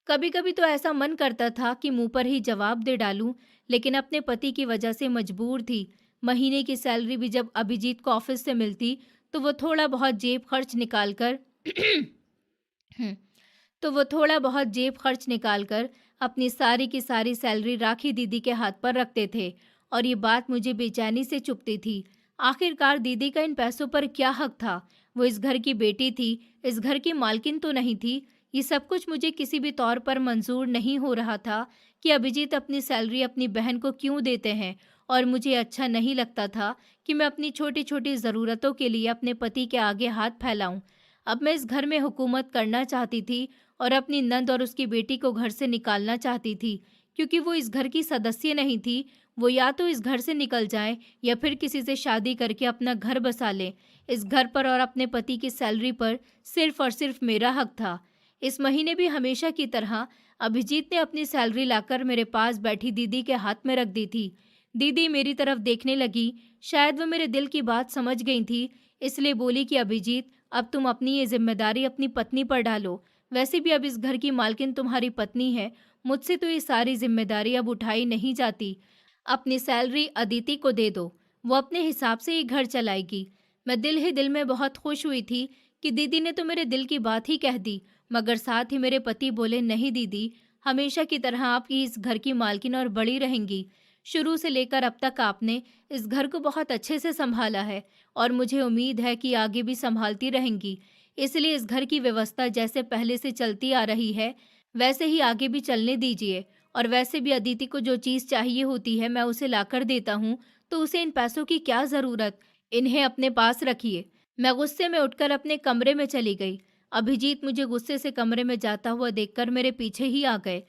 कभी कभी तो ऐसा मन करता था कि मुंह पर ही जवाब दे डालूं, लेकिन अपने पति की वजह से मजबूर थी। महीने की सैलरी भी जब अभिजीत को ऑफिस से मिलती तो वो थोड़ा बहुत जेब खर्च निकालकर तो वो थोड़ा बहुत जेब खर्च निकालकर अपनी सारी की सारी सैलरी राखी दीदी के हाथ पर रखते थे, और ये बात मुझे बेचैनी से चुभती थी। आखिरकार दीदी का इन पैसों पर क्या हक था? वो इस घर की बेटी थी, इस घर की मालकिन तो नहीं थी। ये सब कुछ मुझे किसी भी तौर पर मंजूर नहीं हो रहा था कि अभिजीत अपनी सैलरी अपनी बहन को क्यों देते हैं, और मुझे अच्छा नहीं लगता था कि मैं अपनी छोटी छोटी ज़रूरतों के लिए अपने पति के आगे हाथ फैलाऊं। अब मैं इस घर में हुकूमत करना चाहती थी और अपनी नंद और उसकी बेटी को घर से निकालना चाहती थी, क्योंकि वो इस घर की सदस्य नहीं थी। वो या तो इस घर से निकल जाए या फिर किसी से शादी करके अपना घर बसा ले। इस घर पर और अपने पति की सैलरी पर सिर्फ और सिर्फ मेरा हक था। इस महीने भी हमेशा की तरह अभिजीत ने अपनी सैलरी लाकर मेरे पास बैठी दीदी के हाथ में रख दी थी। दीदी मेरी तरफ देखने लगी, शायद वो मेरे दिल की बात समझ गई थी, इसलिए बोली कि अभिजीत अब तुम अपनी ये जिम्मेदारी अपनी पत्नी पर डालो। वैसे भी अब इस घर की मालकिन तुम्हारी पत्नी है, मुझसे तो ये सारी जिम्मेदारी अब उठाई नहीं जाती। अपनी सैलरी अदिति को दे दो, वो अपने हिसाब से ही घर चलाएगी। मैं दिल ही दिल में बहुत खुश हुई थी कि दीदी ने तो मेरे दिल की बात ही कह दी, मगर साथ ही मेरे पति बोले, नहीं दीदी, हमेशा की तरह आप ही इस घर की मालकिन और बड़ी रहेंगी। शुरू से लेकर अब तक आपने इस घर को बहुत अच्छे से संभाला है और मुझे उम्मीद है कि आगे भी संभालती रहेंगी। इसलिए इस घर की व्यवस्था जैसे पहले से चलती आ रही है, वैसे ही आगे भी चलने दीजिए। और वैसे भी अदिति को जो चीज़ चाहिए होती है मैं उसे लाकर देता हूँ, तो उसे इन पैसों की क्या ज़रूरत? इन्हें अपने पास रखिए। मैं गुस्से में उठकर अपने कमरे में चली गई। अभिजीत मुझे गुस्से से कमरे में जाता हुआ देखकर मेरे पीछे ही आ गए।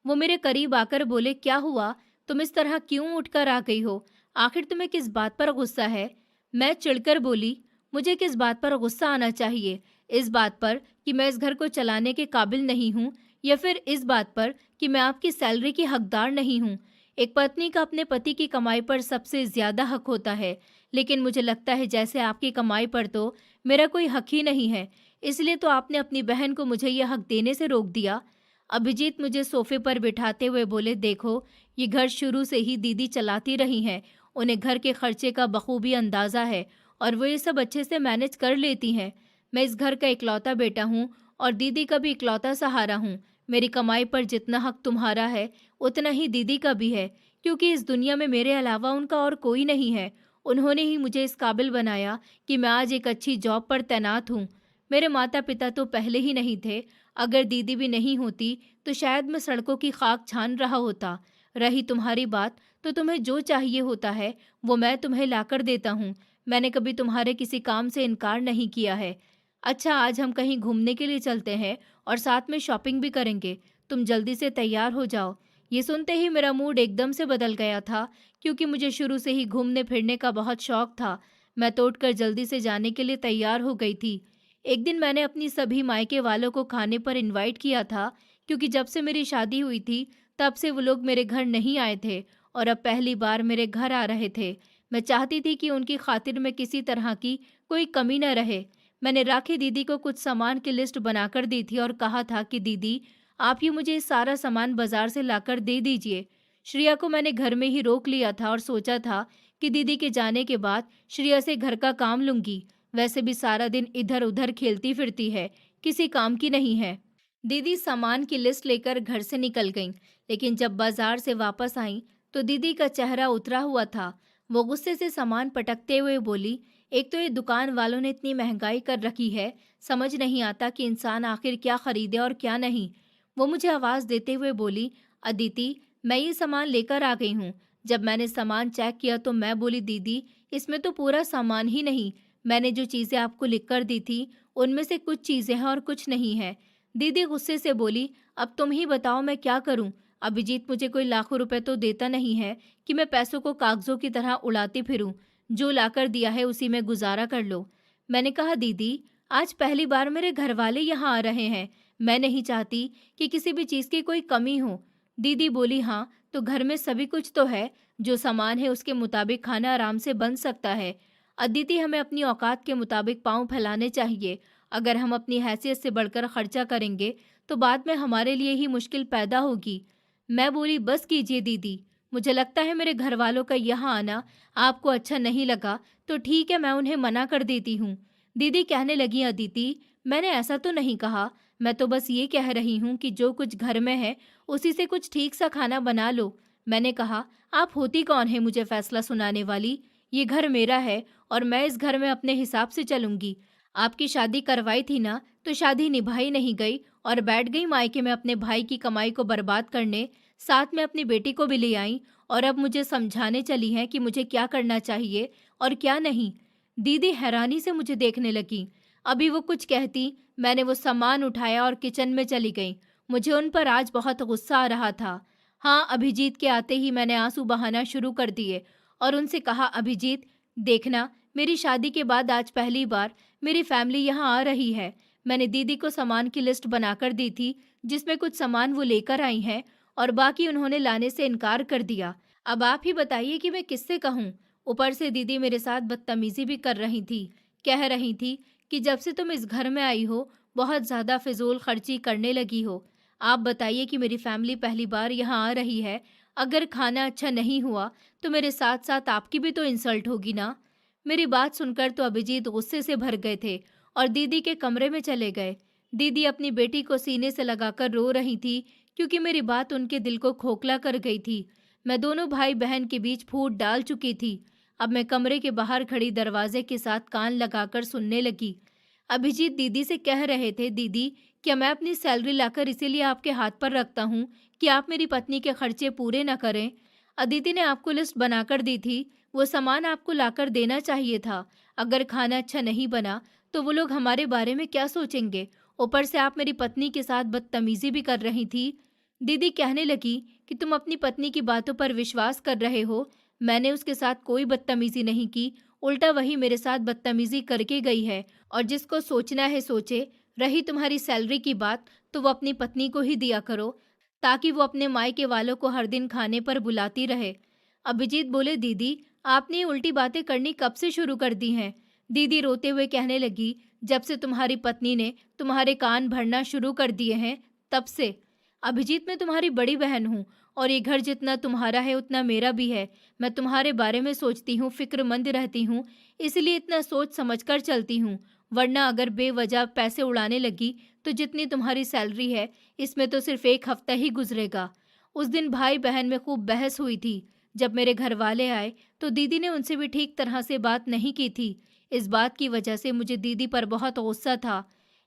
वो मेरे करीब आकर बोले, क्या हुआ? तुम इस तरह क्यों उठकर आ गई हो? आखिर तुम्हें किस बात पर गुस्सा है? मैं चिढ़कर बोली, मुझे किस बात पर गुस्सा आना चाहिए? इस बात पर कि मैं इस घर को चलाने के काबिल नहीं हूँ, या फिर इस बात पर कि मैं आपकी सैलरी की हकदार नहीं हूँ? एक पत्नी का अपने पति की कमाई पर सबसे ज्यादा हक होता है, लेकिन मुझे लगता है जैसे आपकी कमाई पर तो मेरा कोई हक ही नहीं है। इसलिए तो आपने अपनी बहन को मुझे यह हक देने से रोक दिया। अभिजीत मुझे सोफे पर बिठाते हुए बोले, देखो, ये घर शुरू से ही दीदी चलाती रही हैं। उन्हें घर के खर्चे का बखूबी अंदाज़ा है और वो ये सब अच्छे से मैनेज कर लेती हैं। मैं इस घर का इकलौता बेटा हूँ और दीदी का भी इकलौता सहारा हूँ। मेरी कमाई पर जितना हक तुम्हारा है, उतना ही दीदी का भी है, क्योंकि इस दुनिया में मेरे अलावा उनका और कोई नहीं है। उन्होंने ही मुझे इस काबिल बनाया कि मैं आज एक अच्छी जॉब पर तैनात हूँ। मेरे माता पिता तो पहले ही नहीं थे। अगर दीदी भी नहीं होती तो शायद मैं सड़कों की खाक छान रहा होता। रही तुम्हारी बात, तो तुम्हें जो चाहिए होता है वो मैं तुम्हें लाकर देता हूँ। मैंने कभी तुम्हारे किसी काम से इनकार नहीं किया है। अच्छा, आज हम कहीं घूमने के लिए चलते हैं और साथ में शॉपिंग भी करेंगे। तुम जल्दी से तैयार हो जाओ। ये सुनते ही मेरा मूड एकदम से बदल गया था, क्योंकि मुझे शुरू से ही घूमने फिरने का बहुत शौक था। मैं तो उठकर जल्दी से जाने के लिए तैयार हो गई थी। एक दिन मैंने अपनी सभी मायके वालों को खाने पर इनवाइट किया था, क्योंकि जब से मेरी शादी हुई थी तब से वो लोग मेरे घर नहीं आए थे और अब पहली बार मेरे घर आ रहे थे। मैं चाहती थी कि उनकी खातिर में किसी तरह की कोई कमी न रहे। मैंने राखी दीदी को कुछ सामान की लिस्ट बनाकर दी थी और कहा था कि दीदी, आप ही मुझे सारा सामान बाजार से लाकर दे दीजिए। श्रेया को मैंने घर में ही रोक लिया था और सोचा था कि दीदी के जाने के बाद श्रेया से घर का काम लूंगी। वैसे भी सारा दिन इधर उधर खेलती फिरती है, किसी काम की नहीं है। दीदी सामान की लिस्ट लेकर घर से निकल गईं, लेकिन जब बाजार से वापस आईं तो दीदी का चेहरा उतरा हुआ था। वो गुस्से से सामान पटकते हुए बोली, एक तो ये दुकान वालों ने इतनी महंगाई कर रखी है, समझ नहीं आता कि इंसान आखिर क्या खरीदे और क्या नहीं। वो मुझे आवाज़ देते हुए बोली, अदिति, मैं ये सामान लेकर आ गई हूँ। जब मैंने सामान चेक किया तो मैं बोली, दीदी, इसमें तो पूरा सामान ही नहीं। मैंने जो चीज़ें आपको लिख कर दी थी उनमें से कुछ चीज़ें हैं और कुछ नहीं है। दीदी गुस्से से बोली, अब तुम ही बताओ मैं क्या करूं? अभिजीत मुझे कोई लाखों रुपए तो देता नहीं है कि मैं पैसों को कागजों की तरह उड़ाती फिरूं। जो लाकर दिया है उसी में गुजारा कर लो। मैंने कहा, दीदी, आज पहली बार मेरे घर वाले यहाँ आ रहे हैं। मैं नहीं चाहती कि किसी भी चीज़ की कोई कमी हो। दीदी बोली, हाँ, तो घर में सभी कुछ तो है। जो सामान है उसके मुताबिक खाना आराम से बन सकता है। अदिति, हमें अपनी औकात के मुताबिक पाँव फैलाने चाहिए। अगर हम अपनी हैसियत से बढ़कर खर्चा करेंगे तो बाद में हमारे लिए ही मुश्किल पैदा होगी। मैं बोली, बस कीजिए दीदी, मुझे लगता है मेरे घर वालों का यहाँ आना आपको अच्छा नहीं लगा, तो ठीक है, मैं उन्हें मना कर देती हूँ। दीदी कहने लगी, अदिति, मैंने ऐसा तो नहीं कहा। मैं तो बस ये कह रही हूँ कि जो कुछ घर में है उसी से कुछ ठीक सा खाना बना लो। मैंने कहा, आप होती कौन है मुझे फैसला सुनाने वाली? ये घर मेरा है और मैं इस घर में अपने हिसाब से चलूंगी। आपकी शादी करवाई थी ना, तो शादी निभाई नहीं गई और बैठ गई मायके में अपने भाई की कमाई को बर्बाद करने। साथ में अपनी बेटी को भी ले आई और अब मुझे समझाने चली हैं कि मुझे क्या करना चाहिए और क्या नहीं। दीदी हैरानी से मुझे देखने लगी। अभी वो कुछ कहती, मैंने वो सामान उठाया और किचन में चली गई। मुझे उन पर आज बहुत गुस्सा आ रहा था। हाँ, अभिजीत के आते ही मैंने आंसू बहाना शुरू कर दिए और उनसे कहा, अभिजीत, देखना, मेरी शादी के बाद आज पहली बार मेरी फैमिली यहाँ आ रही है। मैंने दीदी को सामान की लिस्ट बनाकर दी थी, जिसमें कुछ सामान वो लेकर आई हैं और बाकी उन्होंने लाने से इनकार कर दिया। अब आप ही बताइए कि मैं किससे कहूँ? ऊपर से दीदी मेरे साथ बदतमीजी भी कर रही थी। कह रही थी कि जब से तुम इस घर में आई हो बहुत ज़्यादा फिजूल खर्ची करने लगी हो। आप बताइए कि मेरी फैमिली पहली बार यहाँ आ रही है। अगर खाना अच्छा नहीं हुआ तो मेरे साथ साथ आपकी भी तो इंसल्ट होगी ना। मेरी बात सुनकर तो अभिजीत गुस्से से भर गए थे और दीदी के कमरे में चले गए। दीदी अपनी बेटी को सीने से लगाकर रो रही थी क्योंकि मेरी बात उनके दिल को खोखला कर गई थी। मैं दोनों भाई बहन के बीच फूट डाल चुकी थी। अब मैं कमरे के बाहर खड़ी दरवाजे के साथ कान लगाकर सुनने लगी। अभिजीत दीदी से कह रहे थे, दीदी क्या मैं अपनी सैलरी लाकर इसीलिए आपके हाथ पर रखता हूँ कि आप मेरी पत्नी के खर्चे पूरे न करें? अदिति ने आपको लिस्ट बनाकर दी थी, वो सामान आपको लाकर देना चाहिए था। अगर खाना अच्छा नहीं बना तो वो लोग हमारे बारे में क्या सोचेंगे? ऊपर से आप मेरी पत्नी के साथ बदतमीजी भी कर रही थी। दीदी कहने लगी कि तुम अपनी पत्नी की बातों पर विश्वास कर रहे हो। मैंने उसके साथ कोई बदतमीजी नहीं की, उल्टा वही मेरे साथ बदतमीजी करके गई है। और जिसको सोचना है सोचे। रही तुम्हारी सैलरी की बात, तो वो अपनी पत्नी को ही दिया करो ताकि वो अपने मायके वालों को हर दिन खाने पर बुलाती रहे। अभिजीत बोले, दीदी आपने ये उल्टी बातें करनी कब से शुरू कर दी हैं? दीदी रोते हुए कहने लगी, जब से तुम्हारी पत्नी ने तुम्हारे कान भरना शुरू कर दिए हैं तब से। अभिजीत मैं तुम्हारी बड़ी बहन हूँ और ये घर जितना तुम्हारा है उतना मेरा भी है। मैं तुम्हारे बारे में सोचती हूँ, फिक्रमंद रहती हूँ, इसलिए इतना सोच समझ कर चलती हूँ। वरना अगर बेवजह पैसे उड़ाने लगी तो जितनी तुम्हारी सैलरी है इसमें तो सिर्फ एक हफ्ता ही गुजरेगा। उस दिन भाई बहन में खूब बहस हुई थी। जब मेरे घर वाले आए तो दीदी ने उनसे भी ठीक तरह से बात नहीं की थी। इस बात की वजह से मुझे दीदी पर बहुत गुस्सा था।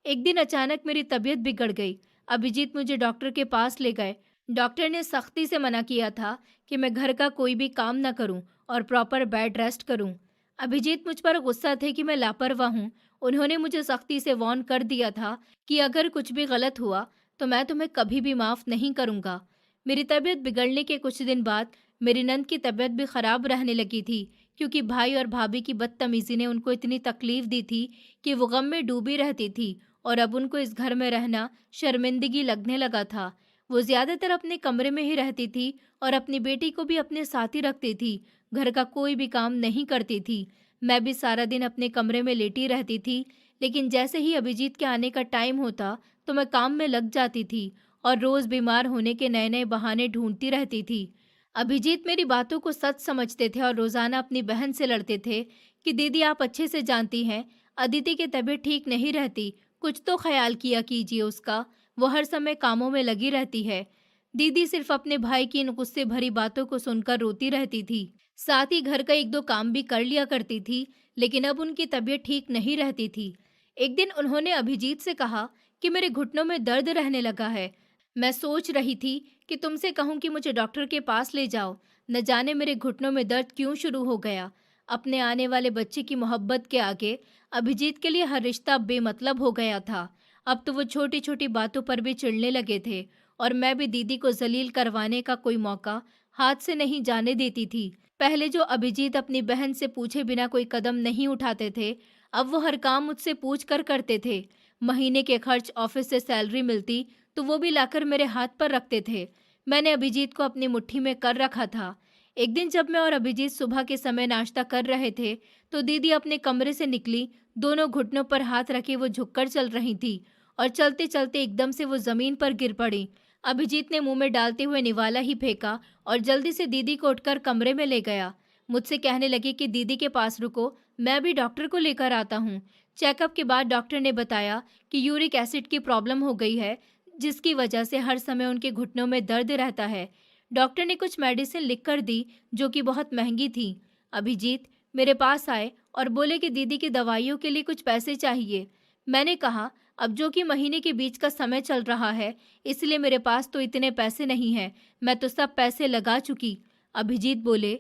एक दिन अचानक मेरी तबीयत बिगड़ गई। अभिजीत मुझे डॉक्टर के पास ले गए। डॉक्टर ने सख्ती से मना किया था कि मैं घर का कोई भी काम न करूं और प्रॉपर बेड रेस्ट करूं। अभिजीत मुझ पर गुस्सा थे कि मैं लापरवाह हूं। उन्होंने मुझे सख्ती से वार्न कर दिया था कि अगर कुछ भी गलत हुआ तो मैं तुम्हें कभी भी माफ़ नहीं करूंगा। मेरी तबीयत बिगड़ने के कुछ दिन बाद मेरी नंद की तबीयत भी खराब रहने लगी थी क्योंकि भाई और भाभी की बदतमीजी ने उनको इतनी तकलीफ दी थी कि वो गम में डूबी रहती थी और अब उनको इस घर में रहना शर्मिंदगी लगने लगा था। वो ज्यादातर अपने कमरे में ही रहती थी और अपनी बेटी को भी अपने साथ ही रखती थी। घर का कोई भी काम नहीं करती थी। मैं भी सारा दिन अपने कमरे में लेटी रहती थी, लेकिन जैसे ही अभिजीत के आने का टाइम होता तो मैं काम में लग जाती थी और रोज बीमार होने के नए नए बहाने ढूंढती रहती थी। अभिजीत मेरी बातों को सच समझते थे और रोजाना अपनी बहन से लड़ते थे कि दीदी आप अच्छे से जानती हैं अदिति की तबीयत ठीक नहीं रहती, कुछ तो ख्याल किया कीजिए उसका, वो हर समय कामों में लगी रहती है। दीदी सिर्फ अपने भाई की इन गुस्से भरी बातों को सुनकर रोती रहती थी। साथ ही घर का एक दो काम भी कर लिया करती थी, लेकिन अब उनकी तबीयत ठीक नहीं रहती थी। एक दिन उन्होंने अभिजीत से कहा कि मेरे घुटनों में दर्द रहने लगा है। मैं सोच रही थी कि तुमसे कहूं कि मुझे डॉक्टर के पास ले जाओ। न जाने मेरे घुटनों में दर्द क्यों शुरू हो गया। अपने आने वाले बच्चे की मोहब्बत के आगे अभिजीत के लिए हर रिश्ता बेमतलब हो गया था। अब तो वो छोटी छोटी बातों पर भी चिढ़ने लगे थे और मैं भी दीदी को जलील करवाने का कोई मौका हाथ से नहीं जाने देती थी। पहले जो अभिजीत अपनी बहन से पूछे बिना कोई कदम नहीं उठाते थे, अब वो हर काम मुझसे पूछ कर करते थे। महीने के खर्च, ऑफिस से सैलरी मिलती तो वो भी लाकर मेरे हाथ पर रखते थे। मैंने अभिजीत को अपनी मुट्ठी में कर रखा था। एक दिन जब मैं और अभिजीत सुबह के समय नाश्ता कर रहे थे तो दीदी अपने कमरे से निकली। दोनों घुटनों पर हाथ रखे वो झुककर चल रही थी और चलते चलते एकदम से वो जमीन पर गिर पड़ी। अभिजीत ने मुंह में डालते हुए निवाला ही फेंका और जल्दी से दीदी को उठकर कमरे में ले गया। मुझसे कहने लगे कि दीदी के पास रुको, मैं भी डॉक्टर को लेकर आता हूँ। चेकअप के बाद डॉक्टर ने बताया कि यूरिक एसिड की प्रॉब्लम हो गई है, जिसकी वजह से हर समय उनके घुटनों में दर्द रहता है। डॉक्टर ने कुछ मेडिसिन लिख कर दी जो कि बहुत महंगी थी। अभिजीत मेरे पास आए और बोले कि दीदी की दवाइयों के लिए कुछ पैसे चाहिए। मैंने कहा, अब जो कि महीने के बीच का समय चल रहा है, इसलिए मेरे पास तो इतने पैसे नहीं हैं, मैं तो सब पैसे लगा चुकी। अभिजीत बोले,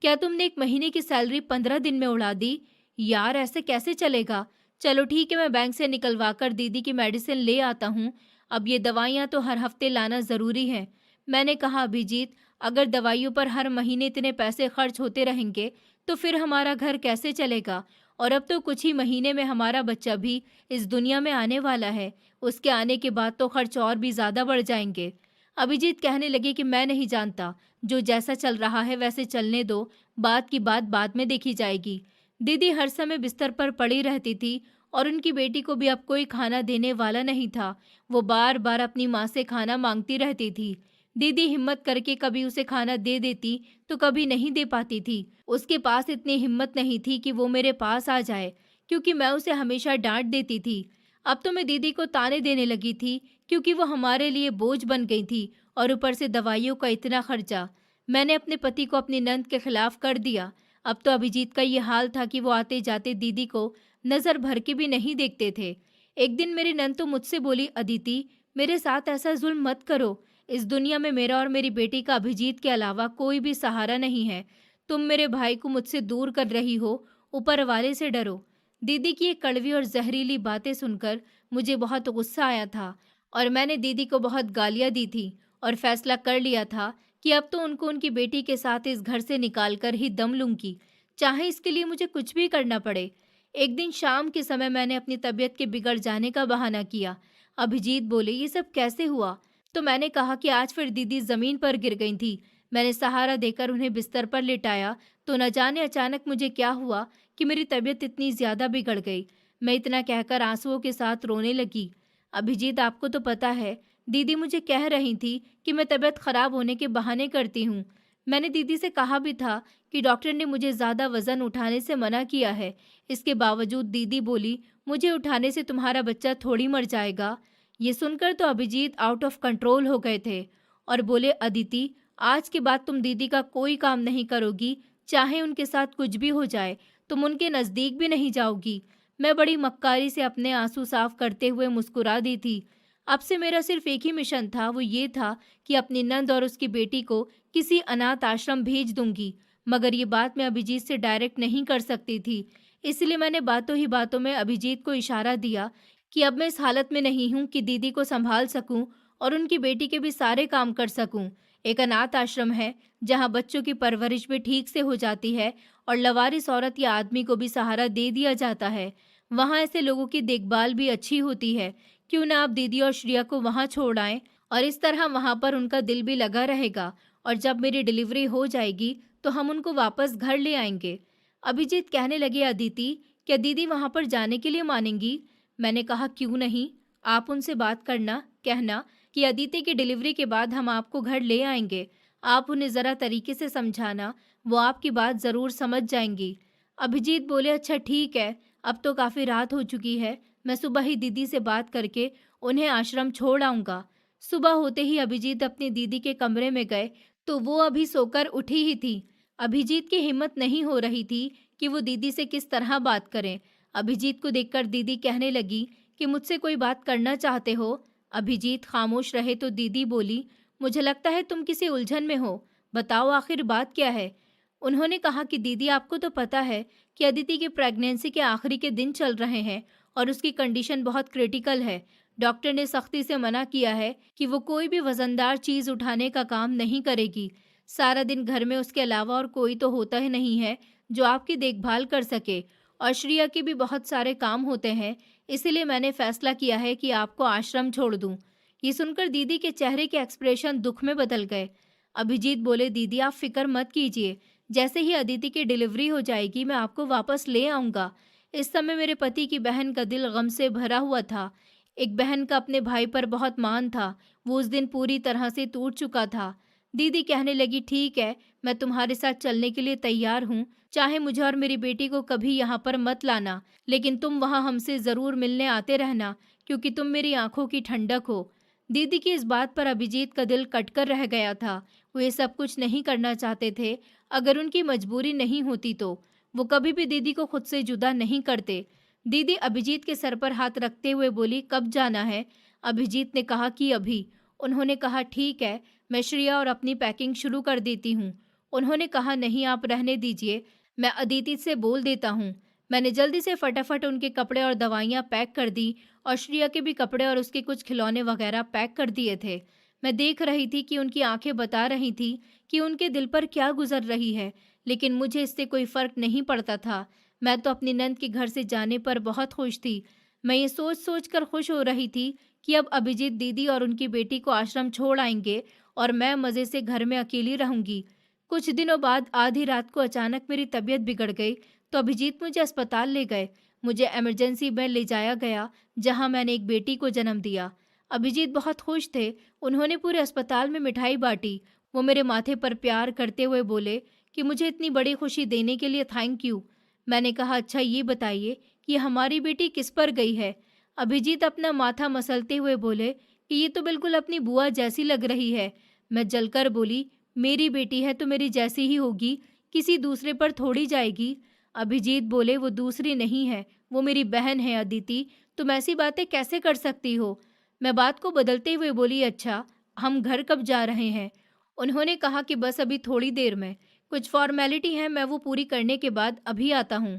क्या तुमने एक महीने की सैलरी 15 दिन में उड़ा दी? यार ऐसे कैसे चलेगा। चलो ठीक है, मैं बैंक से निकलवा कर दीदी की मेडिसिन ले आता हूँ। अब ये दवाइयाँ तो हर हफ्ते लाना ज़रूरी है। मैंने कहा, अभिजीत अगर दवाइयों पर हर महीने इतने पैसे खर्च होते रहेंगे तो फिर हमारा घर कैसे चलेगा। और अब तो कुछ ही महीने में हमारा बच्चा भी इस दुनिया में आने वाला है। उसके आने के बाद तो खर्च और भी ज़्यादा बढ़ जाएंगे। अभिजीत कहने लगे कि मैं नहीं जानता, जो जैसा चल रहा है वैसे चलने दो, बात की बात बाद में देखी जाएगी। दीदी हर समय बिस्तर पर पड़ी रहती थी और उनकी बेटी को भी अब कोई खाना देने वाला नहीं था। वो बार बार अपनी माँ से खाना मांगती रहती थी। दीदी हिम्मत करके कभी उसे खाना दे देती तो कभी नहीं दे पाती थी। उसके पास इतनी हिम्मत नहीं थी कि वो मेरे पास आ जाए, क्योंकि मैं उसे हमेशा डांट देती थी। अब तो मैं दीदी को ताने देने लगी थी, क्योंकि वो हमारे लिए बोझ बन गई थी और ऊपर से दवाइयों का इतना खर्चा। मैंने अपने पति को अपनी नंद के खिलाफ कर दिया। अब तो अभिजीत का ये हाल था कि वो आते जाते दीदी को नजर भर के भी नहीं देखते थे। एक दिन मेरी नंद तो मुझसे बोली, अदिति, मेरे साथ ऐसा जुल्म मत करो। इस दुनिया में मेरा और मेरी बेटी का अभिजीत के अलावा कोई भी सहारा नहीं है। तुम मेरे भाई को मुझसे दूर कर रही हो, ऊपर वाले से डरो। दीदी की ये कड़वी और जहरीली बातें सुनकर मुझे बहुत गुस्सा आया था और मैंने दीदी को बहुत गालियां दी थी और फैसला कर लिया था कि अब तो उनको उनकी बेटी के साथ इस घर से निकाल कर ही दम लूंगी, चाहे इसके लिए मुझे कुछ भी करना पड़े। एक दिन शाम के समय मैंने अपनी तबीयत के बिगड़ जाने का बहाना किया। अभिजीत बोले, ये सब कैसे हुआ? तो मैंने कहा कि आज फिर दीदी जमीन पर गिर गई थी। मैंने सहारा देकर उन्हें बिस्तर पर लिटाया तो न जाने अचानक मुझे क्या हुआ कि मेरी तबीयत इतनी ज्यादा बिगड़ गई। मैं इतना कहकर आंसुओं के साथ रोने लगी। अभिजीत, आपको तो पता है, दीदी मुझे कह रही थी कि मैं तबीयत खराब होने के बहाने करती हूँ। मैंने दीदी से कहा भी था कि डॉक्टर ने मुझे ज्यादा वजन उठाने से मना किया है। इसके बावजूद दीदी बोली, मुझे उठाने से तुम्हारा बच्चा थोड़ी मर जाएगा। ये सुनकर तो अभिजीत आउट ऑफ कंट्रोल हो गए थे और बोले, अदिति, आज के बाद तुम दीदी का कोई काम नहीं करोगी, चाहे उनके साथ कुछ भी हो जाए, तुम उनके नजदीक भी नहीं जाओगी। मैं बड़ी मक्कारी से अपने आंसू साफ करते हुए मुस्कुरा दी थी। अब से मेरा सिर्फ एक ही मिशन था, वो ये था कि अपनी नंद और उसकी बेटी को किसी अनाथ आश्रम भेज दूंगी। मगर ये बात मैं अभिजीत से डायरेक्ट नहीं कर सकती थी, इसलिए मैंने बातों ही बातों में अभिजीत को इशारा दिया कि अब मैं इस हालत में नहीं हूँ कि दीदी को संभाल सकूं और उनकी बेटी के भी सारे काम कर सकूं। एक अनाथ आश्रम है जहाँ बच्चों की परवरिश भी ठीक से हो जाती है और लवारिस औरत या आदमी को भी सहारा दे दिया जाता है। वहाँ ऐसे लोगों की देखभाल भी अच्छी होती है। क्यों ना आप दीदी और श्रिया को वहाँ छोड़ आएं, और इस तरह वहाँ पर उनका दिल भी लगा रहेगा और जब मेरी डिलीवरी हो जाएगी तो हम उनको वापस घर ले आएंगे। अभिजीत कहने लगे, अदिति, क्या दीदी वहाँ पर जाने के लिए मानेंगी? मैंने कहा, क्यों नहीं, आप उनसे बात करना, कहना कि अदिति की डिलीवरी के बाद हम आपको घर ले आएंगे। आप उन्हें ज़रा तरीके से समझाना, वो आपकी बात ज़रूर समझ जाएंगी। अभिजीत बोले, अच्छा ठीक है, अब तो काफ़ी रात हो चुकी है, मैं सुबह ही दीदी से बात करके उन्हें आश्रम छोड़ आऊँगा। सुबह होते ही अभिजीत अपनी दीदी के कमरे में गए तो वो अभी सोकर उठी ही थी। अभिजीत की हिम्मत नहीं हो रही थी कि वो दीदी से किस तरह बात करें। अभिजीत को देखकर दीदी कहने लगी कि मुझसे कोई बात करना चाहते हो? अभिजीत खामोश रहे तो दीदी बोली, मुझे लगता है तुम किसी उलझन में हो, बताओ आखिर बात क्या है? उन्होंने कहा कि दीदी, आपको तो पता है कि अदिति की प्रेगनेंसी के आखिरी के दिन चल रहे हैं और उसकी कंडीशन बहुत क्रिटिकल है। डॉक्टर ने सख्ती से मना किया है कि वो कोई भी वजनदार चीज उठाने का काम नहीं करेगी। सारा दिन घर में उसके अलावा और कोई तो होता ही नहीं है जो आपकी देखभाल कर सके, और श्रिया के भी बहुत सारे काम होते हैं। इसीलिए मैंने फैसला किया है कि आपको आश्रम छोड़ दूं। ये सुनकर दीदी के चेहरे के एक्सप्रेशन दुख में बदल गए। अभिजीत बोले, दीदी आप फिक्र मत कीजिए, जैसे ही अदिति की डिलीवरी हो जाएगी मैं आपको वापस ले आऊँगा। इस समय मेरे पति की बहन का दिल गम से भरा हुआ था। एक बहन का अपने भाई पर बहुत मान था, वो उस दिन पूरी तरह से टूट चुका था। दीदी कहने लगी, ठीक है, मैं तुम्हारे साथ चलने के लिए तैयार हूँ, चाहे मुझे और मेरी बेटी को कभी यहाँ पर मत लाना, लेकिन तुम वहाँ हमसे ज़रूर मिलने आते रहना, क्योंकि तुम मेरी आंखों की ठंडक हो। दीदी की इस बात पर अभिजीत का दिल कटकर रह गया था। वो ये सब कुछ नहीं करना चाहते थे। अगर उनकी मजबूरी नहीं होती तो वो कभी भी दीदी को खुद से जुदा नहीं करते। दीदी अभिजीत के सर पर हाथ रखते हुए बोली, कब जाना है? अभिजीत ने कहा कि अभी। उन्होंने कहा, ठीक है, मैं श्रिया और अपनी पैकिंग शुरू कर देती हूँ। उन्होंने कहा, नहीं, आप रहने दीजिए, मैं अदिति से बोल देता हूँ। मैंने जल्दी से फटाफट उनके कपड़े और दवाइयाँ पैक कर दी और श्रिया के भी कपड़े और उसके कुछ खिलौने वगैरह पैक कर दिए थे। मैं देख रही थी कि उनकी आंखें बता रही थी कि उनके दिल पर क्या गुजर रही है, लेकिन मुझे इससे कोई फर्क नहीं पड़ता था। मैं तो अपनी नंद के घर से जाने पर बहुत खुश थी। मैं ये सोच सोच कर खुश हो रही थी कि अब अभिजीत दीदी और उनकी बेटी को आश्रम छोड़ आएंगे और मैं मज़े से घर में अकेली रहूंगी। कुछ दिनों बाद आधी रात को अचानक मेरी तबीयत बिगड़ गई तो अभिजीत मुझे अस्पताल ले गए। मुझे इमरजेंसी में ले जाया गया, जहां मैंने एक बेटी को जन्म दिया। अभिजीत बहुत खुश थे। उन्होंने पूरे अस्पताल में मिठाई बांटी। वो मेरे माथे पर प्यार करते हुए बोले कि मुझे इतनी बड़ी खुशी देने के लिए थैंक यू। मैंने कहा, अच्छा ये बताइए कि हमारी बेटी किस पर गई है? अभिजीत अपना माथा मसलते हुए बोले कि ये तो बिल्कुल अपनी बुआ जैसी लग रही है। मैं जलकर बोली, मेरी बेटी है तो मेरी जैसी ही होगी, किसी दूसरे पर थोड़ी जाएगी। अभिजीत बोले, वो दूसरी नहीं है, वो मेरी बहन है अदिति, तुम ऐसी बातें कैसे कर सकती हो? मैं बात को बदलते हुए बोली, अच्छा हम घर कब जा रहे हैं? उन्होंने कहा कि बस अभी थोड़ी देर में, कुछ फॉर्मेलिटी है, मैं वो पूरी करने के बाद अभी आता हूँ।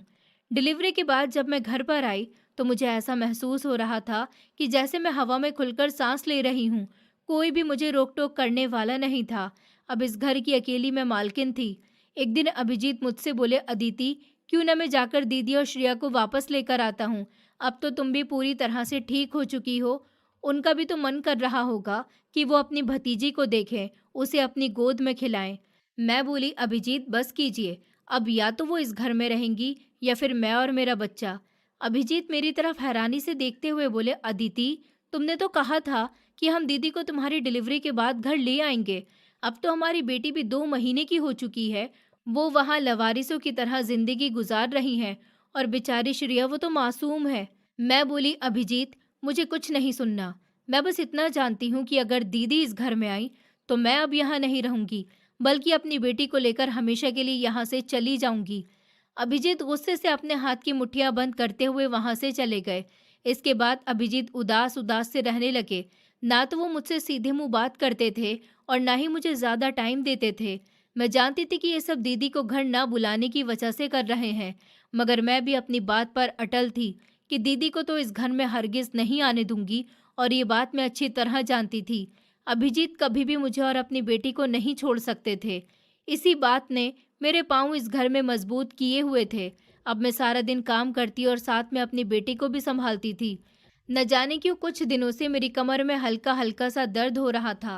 डिलीवरी के बाद जब मैं घर पर आई तो मुझे ऐसा महसूस हो रहा था कि जैसे मैं हवा में खुलकर सांस ले रही हूँ। कोई भी मुझे रोक टोक करने वाला नहीं था। अब इस घर की अकेली मैं मालकिन थी। एक दिन अभिजीत मुझसे बोले, अदिति क्यों न मैं जाकर दीदी और श्रेया को वापस लेकर आता हूँ। अब तो तुम भी पूरी तरह से ठीक हो चुकी हो। उनका भी तो मन कर रहा होगा कि वो अपनी भतीजी को देखें, उसे अपनी गोद में खिलाएं। मैं बोली, अभिजीत बस कीजिए, अब या तो वो इस घर में रहेंगी या फिर मैं और मेरा बच्चा। अभिजीत मेरी तरफ हैरानी से देखते हुए बोले, अदिति तुमने तो कहा था कि हम दीदी को तुम्हारी डिलीवरी के बाद घर ले आएंगे। अब तो हमारी बेटी भी 2 महीने की हो चुकी है। वो वहाँ लवारिसों की तरह जिंदगी गुजार रही हैं और बेचारी श्रेया वो तो मासूम है। मैं बोली, अभिजीत मुझे कुछ नहीं सुनना। मैं बस इतना जानती हूँ कि अगर दीदी इस घर में आई तो मैं अब यहाँ नहीं रहूंगी, बल्कि अपनी बेटी को लेकर हमेशा के लिए यहाँ से चली जाऊंगी। अभिजीत गुस्से से अपने हाथ की मुट्ठियां बंद करते हुए वहां से चले गए। इसके बाद अभिजीत उदास उदास से रहने लगे। ना तो वो मुझसे सीधे मुंह बात करते थे और ना ही मुझे ज्यादा टाइम देते थे। मैं जानती थी कि ये सब दीदी को घर ना बुलाने की वजह से कर रहे हैं, मगर मैं भी अपनी बात पर अटल थी कि दीदी को तो इस घर में हरगिज नहीं आने दूंगी, और ये बात मैं अच्छी तरह जानती थी। अभिजीत कभी भी मुझे और अपनी बेटी को नहीं छोड़ सकते थे। इसी बात ने मेरे पाँव इस घर में मजबूत किए हुए थे। अब मैं सारा दिन काम करती और साथ में अपनी बेटी को भी संभालती थी। न जाने क्यों कुछ दिनों से मेरी कमर में हल्का हल्का सा दर्द हो रहा था।